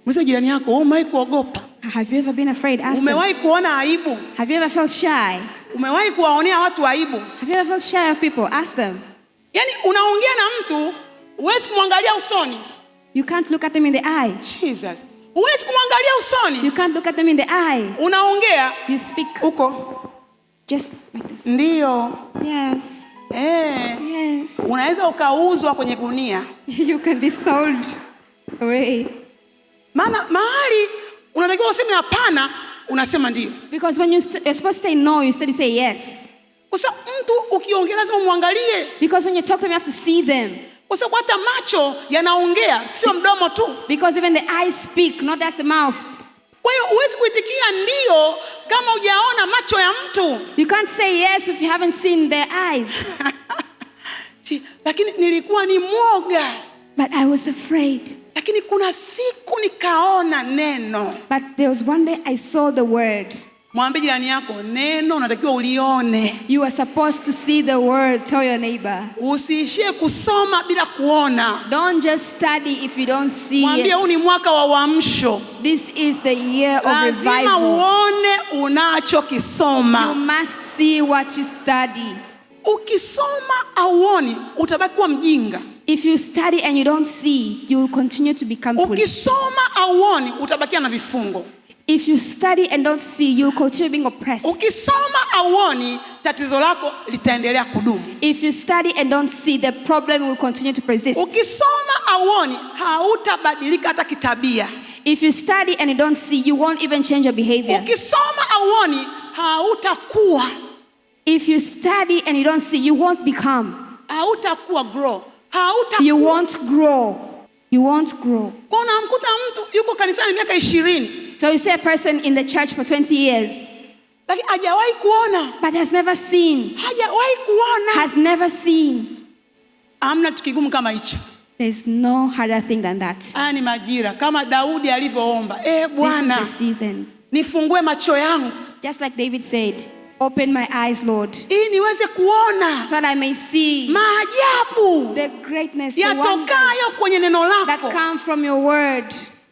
A: Mwambie jirani yako, wewe umewahi kuogopa?
B: Have you ever been afraid? Ask them.
A: Umewahi kuona aibu?
B: Have you ever felt shy?
A: Umewahi kuwaonea watu aibu?
B: Have you ever felt shy of people? Ask them.
A: Yaani unaongea na mtu, huwezi kumwangalia usoni.
B: You can't look at them in the eye.
A: Jesus. Huwezi kumwangalia usoni.
B: You can't look at them in the eye.
A: Unaongea
B: You speak
A: huko.
B: just like this.
A: Ndio.
B: Yes.
A: Yes.
B: Yes.
A: Unaweza ukauzwa kwenye gunia.
B: You can be sold away.
A: Maana mahali unatakiwa useme hapana, unasema ndio.
B: Because when you're supposed to say no, instead you say yes.
A: Kwa sababu mtu ukiongea lazima muangalie.
B: Because when you talk to them, you have to see them.
A: Kwa sababu hata macho yanaongea, sio mdomo tu.
B: Because even the eyes speak, not just the mouth.
A: Kwa hiyo huwezi kuitikia ndio kama hujaona macho ya mtu.
B: You can't say yes if you haven't seen their eyes.
A: Lakini nilikuwa ni mwoga.
B: But I was afraid.
A: Lakini kuna siku nikaona neno.
B: But there was one day I saw the word.
A: Mwambie jirani yako, neno unatakiwa ulione.
B: You are supposed to see the word. Tell your neighbor.
A: Usiishie kusoma bila kuona.
B: Don't just study if you don't see
A: Mwambie huu ni
B: it.
A: mwaka wa uamsho.
B: This is the year of
A: Lazima
B: revival.
A: uone unachokisoma.
B: You must see what you study.
A: Ukisoma auoni, utabaki kuwa mjinga.
B: If you study and you don't see, you will continue to become foolish.
A: Ukisoma auoni, utabakia na vifungo.
B: If you study and don't see, you will continue being oppressed.
A: Ukisoma auoni, tatizo lako litaendelea kudumu.
B: If you study and don't see, the problem will continue to persist.
A: Ukisoma auoni, hautabadilika hata kitabia.
B: If you study and you don't see, you won't even change your behavior.
A: Ukisoma auoni, hautakuwa.
B: If you study and you don't see, you won't become.
A: Hautakuwa grow. Hautakuwa.
B: You won't grow. You won't grow.
A: Kwa unamkuta mtu yuko kanisani miaka 20.
B: So you see a person in the church for 20 years,
A: Lakini hajawahi kuona.
B: but has never seen.
A: Hajawahi kuona.
B: Has never seen.
A: Hamna tukigumu kama hicho.
B: There's no harder thing than that.
A: Haya ni majira kama Daudi alivyoomba.
B: This
A: Bwana,
B: is the season.
A: nifungue macho yangu
B: Just like David said, open my eyes, Lord,
A: ili niweze kuona
B: so that I may see
A: maajabu
B: the greatness, the wonders
A: yatokayo kwenye neno
B: that
A: lako.
B: come from your word.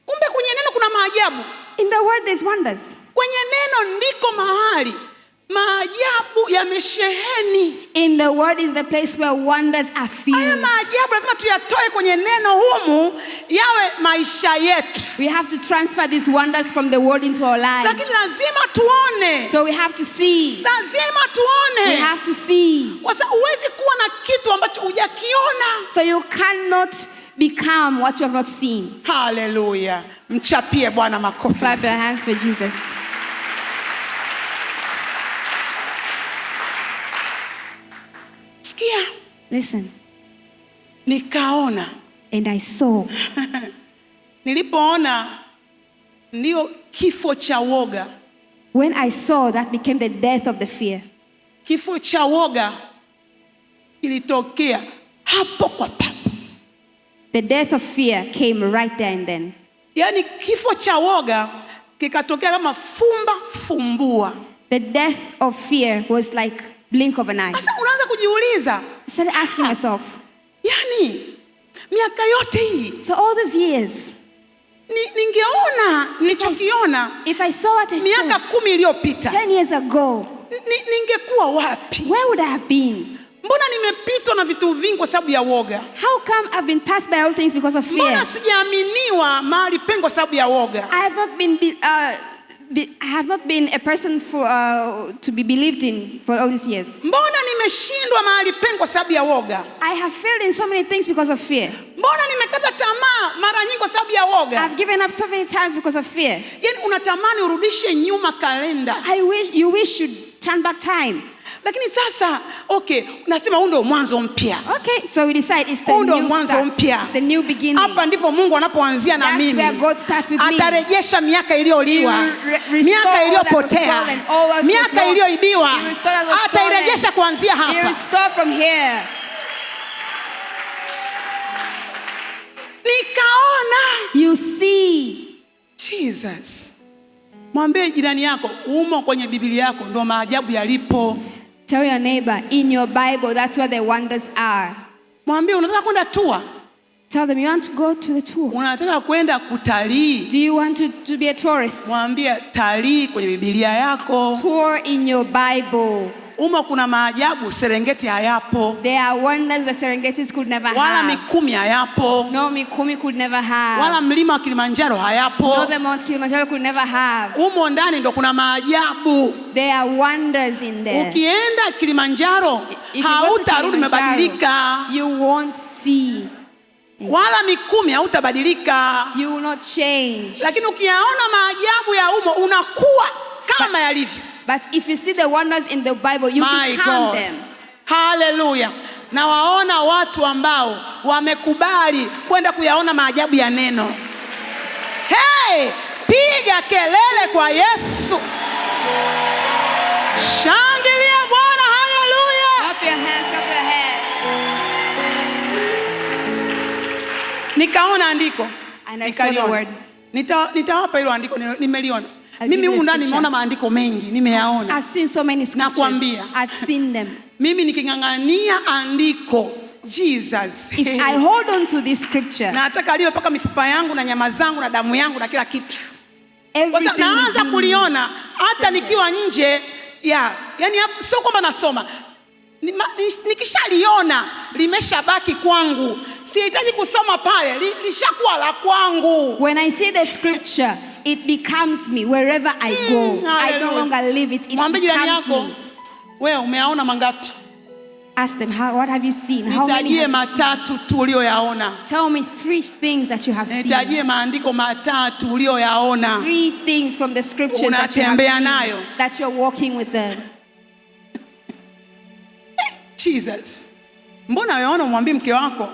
A: Kumbe kwenye neno kuna maajabu.
B: In the word there's wonders.
A: Kwenye neno ndiko mahali maajabu yamesheheni.
B: In the word is the place where wonders are
A: Haya
B: filled.
A: maajabu lazima tuyatoe kwenye neno humu yawe maisha yetu.
B: We have to transfer these wonders from the word into our lives.
A: Lakini lazima tuone.
B: So we have to see.
A: Lazima
B: We
A: tuone.
B: have to see.
A: Kwa sababu huwezi kuwa na kitu ambacho hujakiona.
B: So you cannot become what you have not seen.
A: Hallelujah. Mchapie Bwana makofi.
B: Clap your hands for Jesus.
A: Sikia.
B: Listen.
A: Nikaona.
B: And I saw.
A: Nilipoona ndio kifo cha woga.
B: When I saw, that became the death of the fear.
A: Kifo cha woga kilitokea hapo kwa papo.
B: The death of fear came right there and then.
A: Yaani kifo cha woga kikatokea kama fumba fumbua.
B: The death of fear was like blink of an eye.
A: Sasa unaanza kujiuliza,
B: I started asking myself,
A: yaani miaka yote hii
B: so all these years,
A: ningeona nilichokiona
B: if I saw what I
A: miaka
B: saw
A: 10 iliyopita
B: 10 years ago,
A: ningekuwa wapi?
B: where would I have been?
A: Mbona nimepitwa na vitu vingi kwa sababu ya woga?
B: How come I've been passed by all things because of fear?
A: Mbona sijaaminiwa mahali pengo kwa sababu ya woga?
B: I have not been a person to be believed in for all these years.
A: Mbona nimeshindwa mahali pengo kwa sababu ya woga?
B: I have failed in so many things because of fear.
A: Mbona nimekata tamaa mara nyingi kwa sababu ya woga?
B: I've given up so many times because of fear.
A: Yaani unatamani urudishe nyuma kalenda.
B: You wish you'd turn back time.
A: Lakini sasa nasema huu ndio mwanzo mpya.
B: Okay, so we decide it's the
A: Huu ndio
B: new
A: mwanzo
B: start.
A: mpya.
B: It's the new beginning.
A: Hapa ndipo Mungu anapoanzia na
B: That's
A: mimi.
B: where God starts with me.
A: Atarejesha miaka iliyoliwa,
B: He will restore
A: miaka
B: all
A: iliyopotea,
B: that was stolen, all that was
A: miaka
B: lost.
A: iliyoibiwa.
B: He will restore that was stolen.
A: Atairejesha kuanzia
B: He will
A: hapa.
B: restore from here.
A: Nikaona.
B: You see.
A: Jesus. Mwambie jirani yako, umo kwenye Biblia yako ndio maajabu yalipo.
B: Tell your neighbor, in your Bible, that's where the wonders are.
A: Mwambie unataka kwenda tour?
B: Tell them you want to go to the tour.
A: Unataka kwenda kutalii?
B: Do you want to be a tourist?
A: Mwambie talii kwenye Biblia yako.
B: Tour in your Bible.
A: Umo kuna maajabu Serengeti hayapo.
B: There are wonders the Serengetis could never
A: Wala
B: have.
A: Mikumi hayapo.
B: No, Mikumi could never have.
A: Wala mlima wa Kilimanjaro hayapo.
B: No, the Mount Kilimanjaro could never have.
A: Umo ndani ndo kuna maajabu.
B: There are wonders in there.
A: Ukienda Kilimanjaro
B: If you go to
A: hautarudi umebadilika.
B: you won't see.
A: Wala Mikumi hautabadilika.
B: You will not change.
A: Lakini ukiyaona maajabu ya umo unakuwa kama yalivyo.
B: But if you see the wonders in the Bible, you
A: My
B: become
A: God.
B: them.
A: Hallelujah. Na waona watu ambao wamekubali kwenda kuyaona maajabu ya neno. Hey, Piga kelele kwa Yesu. Shangilia Bwana, haleluya.
B: Clap your hands, clap your hands.
A: Nikaona andiko.
B: And I saw the word.
A: Nitawapa hilo andiko nimeliona. Mimi huko ndani nimeona maandiko mengi, nimeyaona.
B: I've seen so many scriptures.
A: Nakwambia.
B: I've seen them.
A: Mimi nikingangania andiko Jesus.
B: If I hold on to this scripture,
A: na nataka liwe paka mifupa yangu na nyama zangu na damu yangu na kila kitu.
B: everything
A: Naanza kuliona hata nikiwa nje yani sio kwamba nasoma. Nikishaliona limeshabaki kwangu. Sihitaji kusoma pale, lishakuwa la kwangu.
B: when I see the scripture, it becomes me wherever I go. I no longer live it. It
A: Mwambie jirani
B: becomes
A: yako,
B: me.
A: wewe umeaona mangapi?
B: Ask them, what have you seen? How many
A: Nitajie
B: have you seen?
A: matatu tu ulioyaona.
B: Tell me 3 things that you have seen.
A: Nitajie maandiko matatu ulioyaona.
B: 3 things from the scriptures that you have
A: Unatembea
B: seen,
A: nayo.
B: that you're walking with them.
A: Jesus. Mbona wewe umwambie mke wako?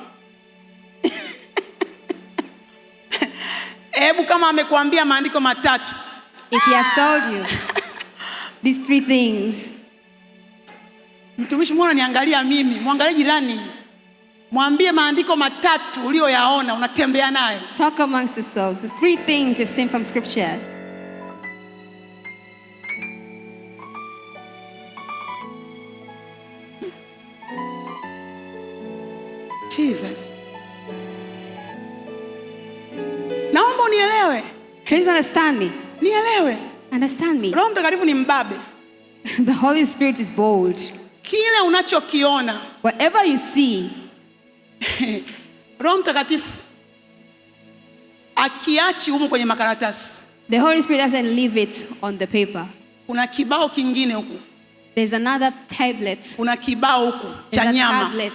A: Hebu kama amekuambia maandiko matatu.
B: If he has told you these 3 things.
A: Mtumishi, mbona niangalia mimi? Muangalie jirani. Mwambie maandiko matatu ulioyaona unatembea nayo.
B: Talk amongst yourselves. The 3 things you've seen from scripture.
A: Jesus. Naomba unielewe.
B: Please understand me.
A: Nielewe.
B: Understand me.
A: Roho Mtakatifu ni mbabe.
B: The Holy Spirit is bold.
A: Kile unachokiona,
B: Whatever you see,
A: Roho Mtakatifu akiachi humu kwenye makaratasi.
B: the Holy Spirit doesn't leave it on the paper.
A: Kuna kibao kingine huku.
B: There's another tablet.
A: Kuna kibao huku cha
B: There's a
A: nyama.
B: tablet.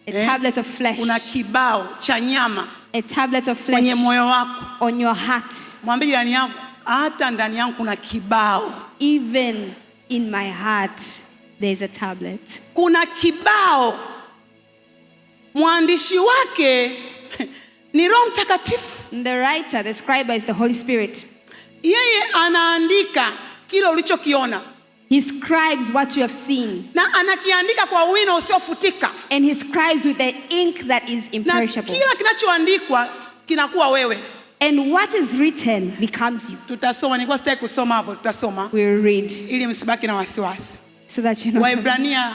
B: A tablet of flesh.
A: Kuna kibao cha nyama
B: A tablet of flesh
A: kwenye moyo wako.
B: on your heart.
A: Mwambie jirani yako, hata ndani yangu kuna kibao.
B: Even in my heart, there's a tablet.
A: Kuna kibao. Mwandishi wake ni Roho Mtakatifu.
B: The writer, the scribe is the Holy Spirit.
A: Yeye anaandika kile ulichokiona.
B: He scribes what you have seen.
A: Na anakiandika kwa wino usiofutika.
B: And he scribes with the ink that is
A: Na
B: imperishable.
A: kila kinachoandikwa kinakuwa wewe.
B: And what is written becomes you.
A: Tutasoma, nilikuwa sitaki kusoma hapo, tutasoma
B: We'll read
A: ili msibaki na wasiwasi.
B: so that you know.
A: Waebrania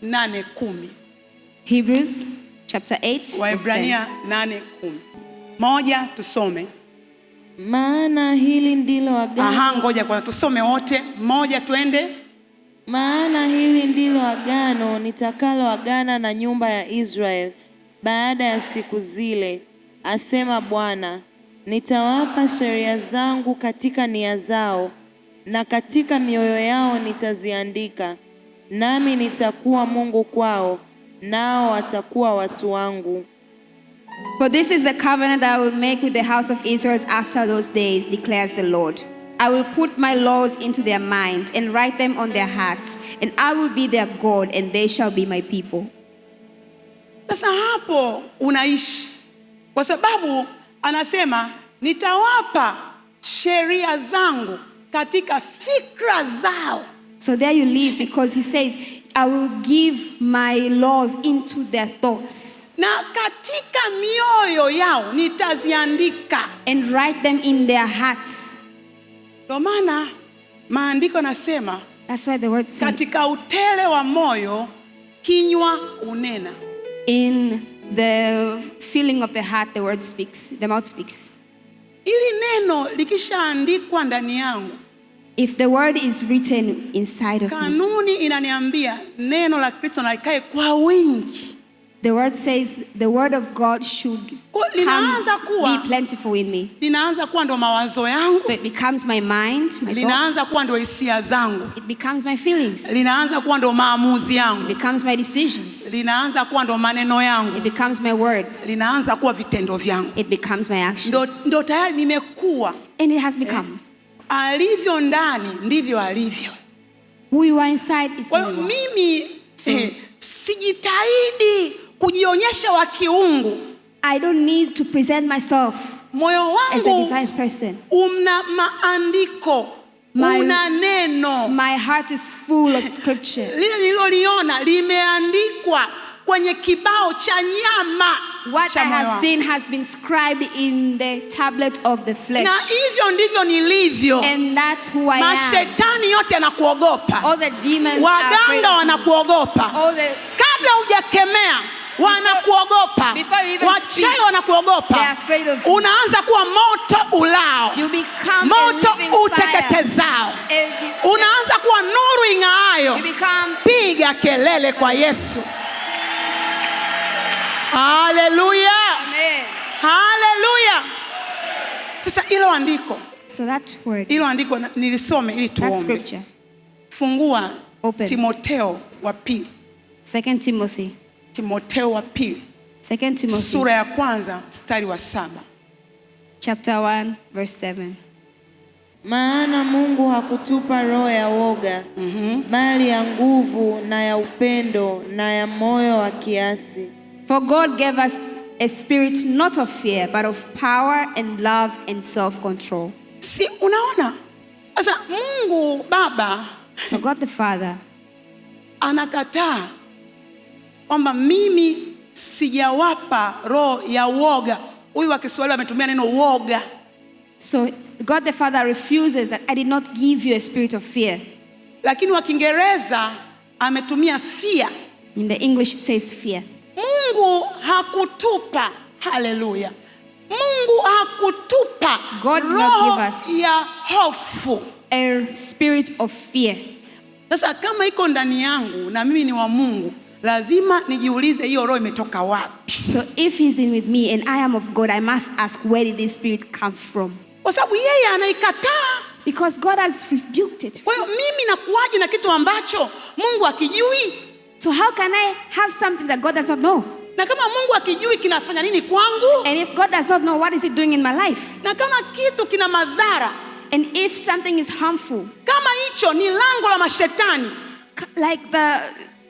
A: 8:10.
B: Hebrews chapter 8 verse 10.
A: Waebrania 8:10. Moja tusome.
C: Maana hili ndilo agano.
A: Ngoja kwanza tusome wote. Moja twende.
C: Maana hili ndilo agano nitakalo agana na nyumba ya Israeli baada ya siku zile, asema Bwana. Nitawapa sheria zangu katika nia zao, na katika mioyo yao nitaziandika. Nami nitakuwa Mungu kwao, nao watakuwa watu wangu.
B: For this is the covenant that I will make with the house of Israel after those days, declares the Lord. I will put my laws into their minds and write them on their hearts, and I will be their God, and they shall be my people.
A: Sasa hapo unaishi. Kwa sababu anasema nitawapa sheria zangu katika fikra zao.
B: So there you live, because he says, I will give my laws into their thoughts
A: Na katika mioyo yao nitaziandika.
B: and write them in their hearts.
A: Ndio maana maandiko nasema
B: That's why the word says,
A: katika utele wa moyo kinywa unena.
B: in the feeling of the heart, the word speaks, the mouth speaks.
A: Ili neno likishaandikwa ndani yangu,
B: If the word is written inside of me,
A: kanuni inaniambia neno la Kristo na likae kwa wingi.
B: the word says the word of God should
A: Linaanza kuwa
B: be plentiful in me.
A: linaanza kuwa ndo mawazo yangu,
B: So it becomes my mind, my
A: linaanza
B: thoughts.
A: kuwa ndo hisia zangu,
B: It becomes my feelings.
A: linaanza kuwa ndo maamuzi
B: It
A: yangu,
B: becomes my decisions.
A: linaanza kuwa ndo maneno yangu,
B: It becomes my words.
A: linaanza kuwa vitendo vyangu.
B: It becomes my actions.
A: Ndo tayari nimekuwa.
B: And it has become.
A: Alivyo ndani ndivyo alivyo.
B: Who you are inside is
A: Kwa
B: who
A: hiyo
B: you are.
A: mimi sijitahidi kujionyesha wa kiungu.
B: I don't need to present myself
A: moyo
B: as a
A: wangu
B: divine person,
A: una maandiko, una neno.
B: my heart is full of scripture.
A: Lile nililoliona limeandikwa kwenye kibao cha nyama.
B: What I have seen has been scribed in the tablet of the flesh.
A: Na hivyo ndivyo nilivyo.
B: And that's who I am.
A: Mashetani yote yanakuogopa.
B: All the demons are afraid
A: Waganga
B: of
A: wanakuogopa. Kabla hujakemea wanakuogopa. Wachawi wanakuogopa. Unaanza kuwa moto ulao. Moto uteketezao. Unaanza kuwa nuru ing'aayo. Piga kelele kwa Yesu. Haleluya.
B: Amen.
A: Haleluya. Sasa hilo andiko.
B: So that word.
A: Hilo andiko nilisome ili tuombe.
B: That scripture.
A: Fungua
B: Open.
A: Timotheo wa pili.
B: 2 Timothy.
A: Timotheo wa pili.
B: 2 Timothy.
A: Sura ya kwanza mstari wa 7.
B: Chapter 1 verse 7.
C: Maana Mungu hakutupa roho ya woga, bali ya nguvu na ya upendo na ya moyo wa kiasi.
B: For God gave us a spirit not of fear, but of power and love and self-control.
A: Si unaona? Sasa Mungu Baba,
B: so God the Father,
A: anakataa kwamba mimi sijawapa roho ya woga. Huyu wa Kiswahili ametumia neno woga.
B: So God the Father refuses that I did not give you a spirit of fear.
A: Lakini wa Kiingereza ametumia fear.
B: In the English it says fear.
A: Mungu hakutupa, haleluya. Mungu hakutupa
B: God did not give us
A: ya hofu,
B: a spirit of fear.
A: Sasa kama iko ndani yangu na mimi ni wa Mungu, lazima nijiulize hiyo roho imetoka wapi?
B: So if he's in with me and I am of God, I must ask, where did this spirit come from?
A: Kwa sababu yeye anaikataa.
B: Because God has rebuked it.
A: Kwa hiyo mimi nakuaje na kitu ambacho Mungu akijui?
B: So how can I have something that God does not know?
A: Na kama Mungu akijui kinafanya nini kwangu?
B: And if God does not know, what is it doing in my life?
A: Na kama kitu kina madhara,
B: and if something is harmful,
A: kama hicho ni lango la mashetani,
B: like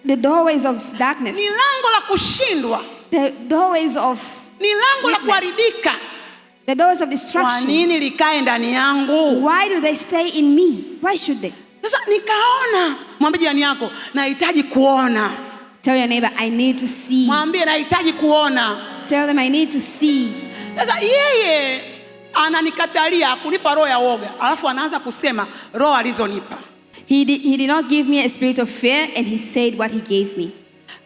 B: the doorways of darkness,
A: ni lango la kushindwa,
B: the doorways of
A: ni lango la kuharibika,
B: the doors of destruction,
A: kwa nini likae ndani yangu?
B: Why do they stay in me? Why should they?
A: Sasa nikaona, mwambie jirani yako, nahitaji kuona.
B: Tell your neighbor, I need to see.
A: Mwambie nahitaji kuona.
B: Tell them I need to see.
A: Sasa yeye ananikatalia kunipa roho ya woga, alafu anaanza kusema roho alizonipa.
B: He did not give me a spirit of fear, and he said what he gave me.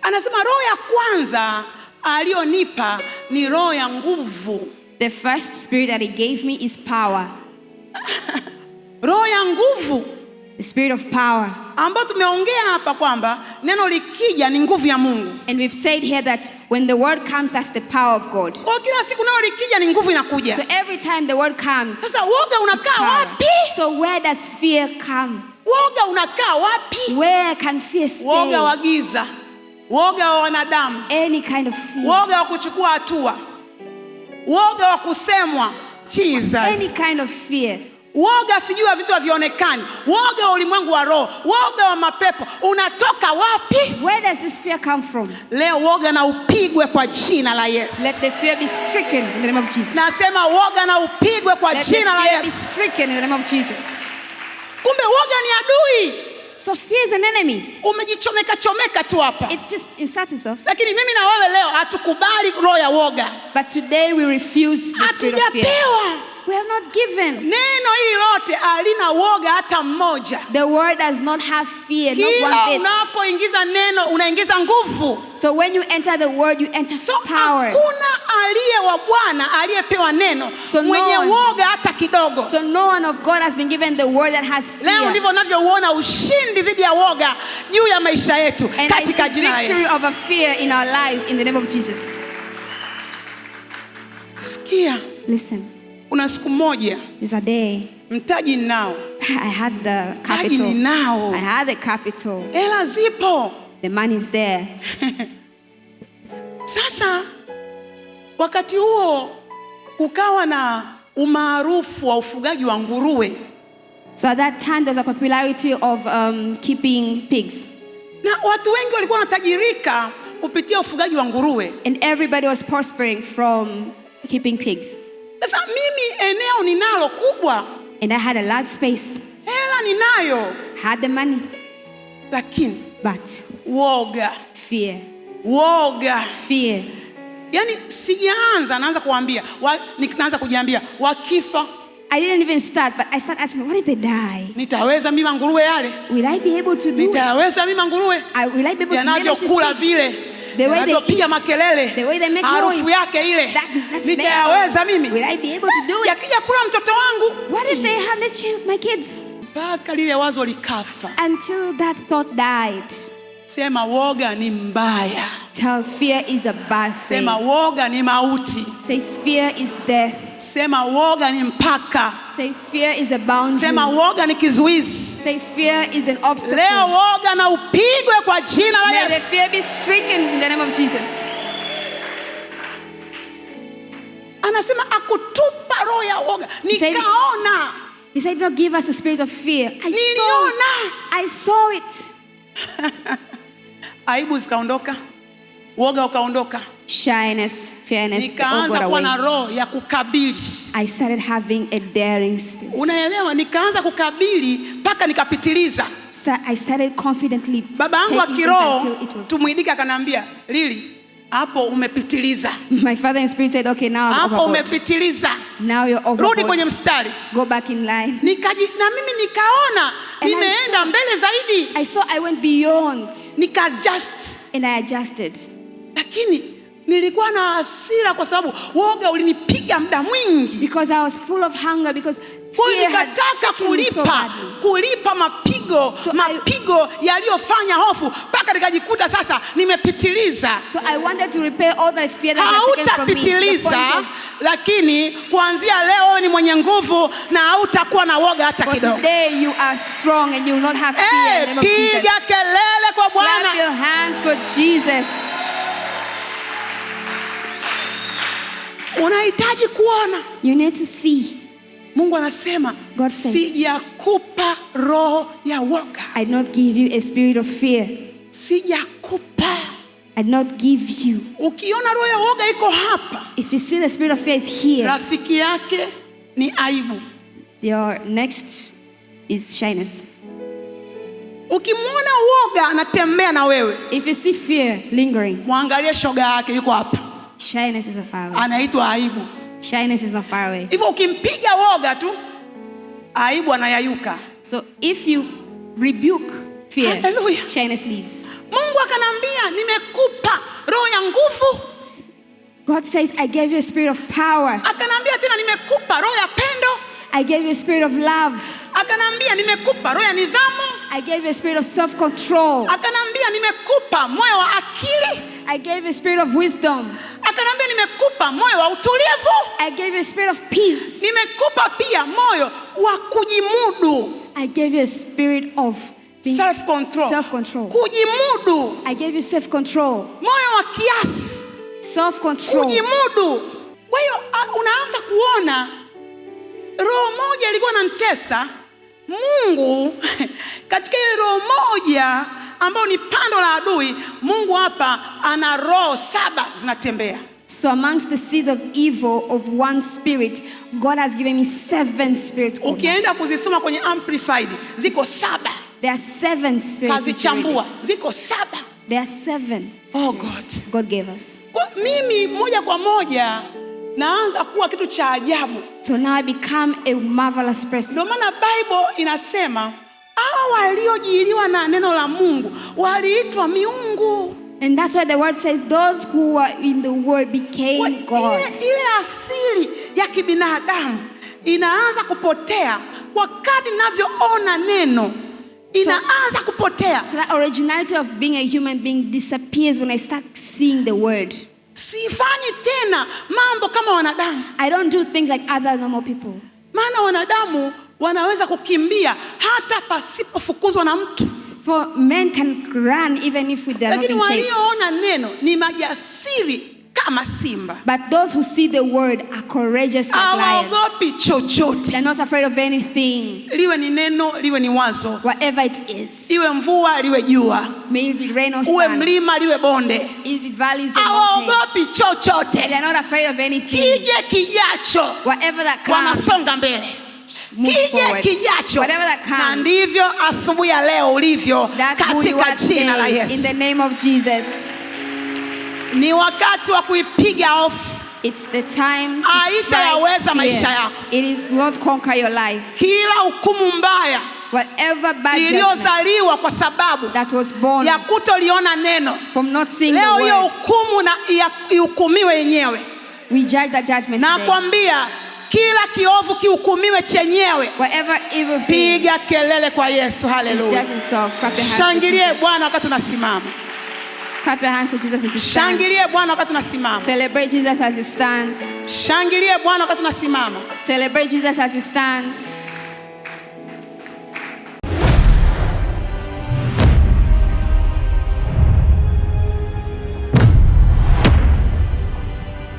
A: Anasema roho ya kwanza alionipa ni roho ya nguvu.
B: The first spirit that he gave me is power.
A: Roho ya nguvu.
B: The spirit of power.
A: Ambapo tumeongea hapa kwamba neno likija ni nguvu ya Mungu.
B: And we've said here that when the word comes, that's the power of God.
A: Kwa kila siku neno likija ni nguvu inakuja.
B: So every time the word comes,
A: sasa woga unakaa wapi?
B: So where does fear come?
A: Woga unakaa wapi?
B: Where can fear stay?
A: Woga wa giza. Woga wa wanadamu.
B: Any kind of fear.
A: Woga wa kuchukua hatua. Woga wa kusemwa. Jesus.
B: Any kind of fear.
A: Woga sijui wa vitu havionekani. Woga wa ulimwengu wa roho. Woga wa mapepo. Unatoka wapi?
B: Where does this fear come from?
A: Leo woga na upigwe kwa jina la Yesu.
B: Let the fear be stricken in the name of Jesus.
A: Nasema woga na upigwe kwa jina la Yesu.
B: Let the fear be stricken in the name of Jesus.
A: Kumbe woga ni adui.
B: So fear is an enemy.
A: Umejichomeka chomeka tu hapa.
B: It's just inserts itself.
A: Lakini mimi na wewe leo hatukubali roho ya woga.
B: But today we refuse the spirit of fear. We are not given.
A: Neno hili lote halina woga hata mmoja.
B: The word does not have fear, not one
A: Kila
B: bit.
A: unapoingiza neno unaingiza nguvu.
B: So when you enter the word, you enter power.
A: Hakuna aliye wa Bwana aliyepewa neno mwenye woga hata kidogo.
B: So no one of God has been given the word that has fear.
A: Leo ndivyo navyouona ushindi dhidi ya woga juu ya maisha yetu katika jina la Yesu.
B: And I see victory over fear in our lives in the name of Jesus.
A: Sikia.
B: Listen.
A: Kuna siku moja,
B: there's a day,
A: mtaji ninao.
B: I had the capital. I had the capital.
A: Hela zipo.
B: The money is there.
A: Sasa wakati huo kukawa na umaarufu wa ufugaji wa nguruwe.
B: So at that time there's a popularity of keeping pigs.
A: Na watu wengi walikuwa wanatajirika kupitia ufugaji wa nguruwe.
B: And everybody was prospering from keeping pigs.
A: Sasa mimi eneo ninalo kubwa,
B: and I had a large space.
A: hela ninayo,
B: Had the money,
A: lakini
B: but
A: woga. Yani sijaanza, naanza kuambia, naanza kujiambia wakifa.
B: I didn't even start, but I started asking, what if they die?
A: Nitaweza mimi nguruwe yale?
B: Will I be able to do it?
A: Nitaweza mimi nguruwe?
B: Will I be able to manage this
A: Yanavyokula vile,
B: the way they
A: yanavyopiga makelele,
B: the way they make
A: harufu
B: noise,
A: yake ile,
B: that's
A: nitaweza mimi?
B: Will I be able to do it?
A: Yakija kula mtoto wangu,
B: What if they have my kids?
A: Mpaka lile wazo likafa.
B: Until that thought died.
A: Sema woga ni mbaya.
B: Tell fear is a bad thing.
A: Sema woga ni mauti.
B: Say fear is death.
A: Sema woga ni mpaka.
B: Say fear is a boundary.
A: Sema woga ni kizuizi.
B: Say fear is an obstacle.
A: Leo woga na upigwe kwa jina la Yesu.
B: May the fear be stricken in the name of Jesus.
A: Anasema akutupa roho ya woga. Nikaona.
B: He said, "Don't give us a spirit of fear." I saw it.
A: Aibu zikaondoka, woga ukaondoka,
B: shyness, fearness,
A: nikaanza kuwa na roho ya kukabili.
B: I started having a daring spirit.
A: Unaelewa, nikaanza kukabili mpaka nikapitiliza.
B: I started confidently.
A: Baba yangu wa kiroho tumuidika akanambia, Lili, hapo umepitiliza.
B: My father in spirit said, okay, now
A: hapo umepitiliza.
B: Now you're overboard.
A: Rudi kwenye mstari.
B: Go back in line.
A: Na mimi nikaona nimeenda mbele zaidi.
B: I went beyond.
A: Nika-adjust.
B: And I adjusted.
A: Lakini nilikuwa na hasira kwa sababu woga ulinipiga muda mwingi.
B: Because I was full of hunger, because fear had
A: kulipa mapigo yaliyofanya hofu mpaka nikajikuta sasa nimepitiliza.
B: So I wanted to repay all the fear that had taken from me.
A: Hautapitiliza, lakini kuanzia leo ni mwenye nguvu na hautakuwa na woga hata kidogo.
B: Today you are strong and you will not have fear in the name of Jesus.
A: Piga kelele kwa Bwana.
B: Clap your hands for Jesus.
A: Unahitaji kuona.
B: You need to see.
A: Mungu anasema,
B: God said,
A: sijakupa roho ya woga.
B: I did not give you a spirit of fear.
A: Sijakupa.
B: I did not give you.
A: Ukiona roho ya woga iko hapa,
B: if you see the spirit of fear is here,
A: rafiki yake ni aibu.
B: Your next is shyness.
A: Ukimwona woga anatembea na wewe,
B: if you see fear lingering,
A: muangalie shoga yake yuko hapa.
B: Shyness is a far away.
A: Anaitwa aibu.
B: Shyness is not far away.
A: Hivyo ukimpiga woga tu, aibu anayayuka.
B: So if you rebuke fear,
A: hallelujah,
B: shyness leaves.
A: Mungu akanambia, nimekupa roho ya nguvu.
B: God says, I gave you a spirit of power.
A: Akanambia tena, nimekupa roho ya pendo.
B: I gave you a spirit of love.
A: Akanambia, nimekupa roho ya nidhamu.
B: I gave you a spirit of self-control.
A: Akanambia, nimekupa moyo wa akili.
B: I gave you a spirit of wisdom.
A: Akanambia, nimekupa moyo wa utulivu.
B: I gave you a spirit of peace.
A: Nimekupa pia moyo wa kujimudu.
B: I gave you a spirit of
A: self-control. Kujimudu.
B: I gave you self-control.
A: Moyo wa kiasi.
B: Self-control.
A: Kujimudu. Kwa hiyo unaanza kuona roho moja ilikuwa inamtesa Mungu. Katika ile roho moja ambao ni pando la adui, Mungu hapa ana roho 7 zinatembea.
B: So amongst the seeds of evil of one spirit, God has given me 7 spirits.
A: Ukienda kuzisoma kwenye Amplified, ziko 7.
B: There are 7 spirits.
A: Kazichambua, ziko 7.
B: There are 7.
A: Oh God.
B: God gave us.
A: Kwa mimi moja kwa moja naanza kuwa kitu cha ajabu.
B: So now I become a marvelous person.
A: Ndio maana Bible inasema hao waliojiliwa na neno la Mungu waliitwa miungu.
B: And that's why the word says those who were in the word became gods.
A: Ile asili ya kibinadamu inaanza kupotea wakati ninavyoona neno. Inaanza kupotea.
B: So that originality of being a human being disappears when I start seeing the word.
A: Sifanyi tena mambo kama wanadamu.
B: I don't do things like other normal people.
A: Maana wanadamu wanaweza kukimbia hata pasipofukuzwa na mtu.
B: For men can run even if they are not being chased.
A: Lakini walioona neno ni majasiri kama simba.
B: But those who see the word are courageous like lions.
A: Hawaogopi chochote.
B: They're not afraid of anything.
A: Liwe ni neno, liwe ni wazo.
B: Whatever it is.
A: Iwe mvua, liwe jua.
B: May it be rain or
A: Uwe
B: sun.
A: mlima, liwe bonde.
B: It be valleys or mountains.
A: Hawaogopi chochote.
B: They're not afraid of anything.
A: Kije kijacho,
B: Whatever that comes,
A: wanasonga mbele.
B: move
A: Kije
B: forward.
A: kijacho.
B: Whatever that
A: Na
B: comes,
A: ndivyo asubuhi ya leo ulivyo
B: that's who you
A: katika
B: are
A: jina la
B: today. In
A: Yesu.
B: the name of Jesus.
A: Ni wakati wa kuipiga hofu.
B: It's the time to
A: Haitayaweza
B: strike
A: maisha
B: fear.
A: yako.
B: It will not conquer your life.
A: Kila hukumu mbaya
B: Whatever bad judgment
A: iliyozaliwa kwa sababu
B: that was born
A: ya kutoliona neno,
B: from not seeing the
A: leo hiyo
B: word,
A: hukumu na ihukumiwe yenyewe.
B: we judge that judgment
A: Na
B: today.
A: kwambia kila kiovu kihukumiwe chenyewe.
B: Whatever evil thing
A: Piga kelele kwa Yesu.
B: is
A: Haleluya.
B: judged itself. Clap your hands for
A: Shangilie
B: Jesus.
A: Bwana wakati unasimama.
B: Clap your hands for Jesus as you stand.
A: Shangilie Bwana wakati unasimama.
B: Celebrate Jesus as you stand.
A: Shangilie Bwana wakati unasimama.
B: Celebrate Jesus as you stand.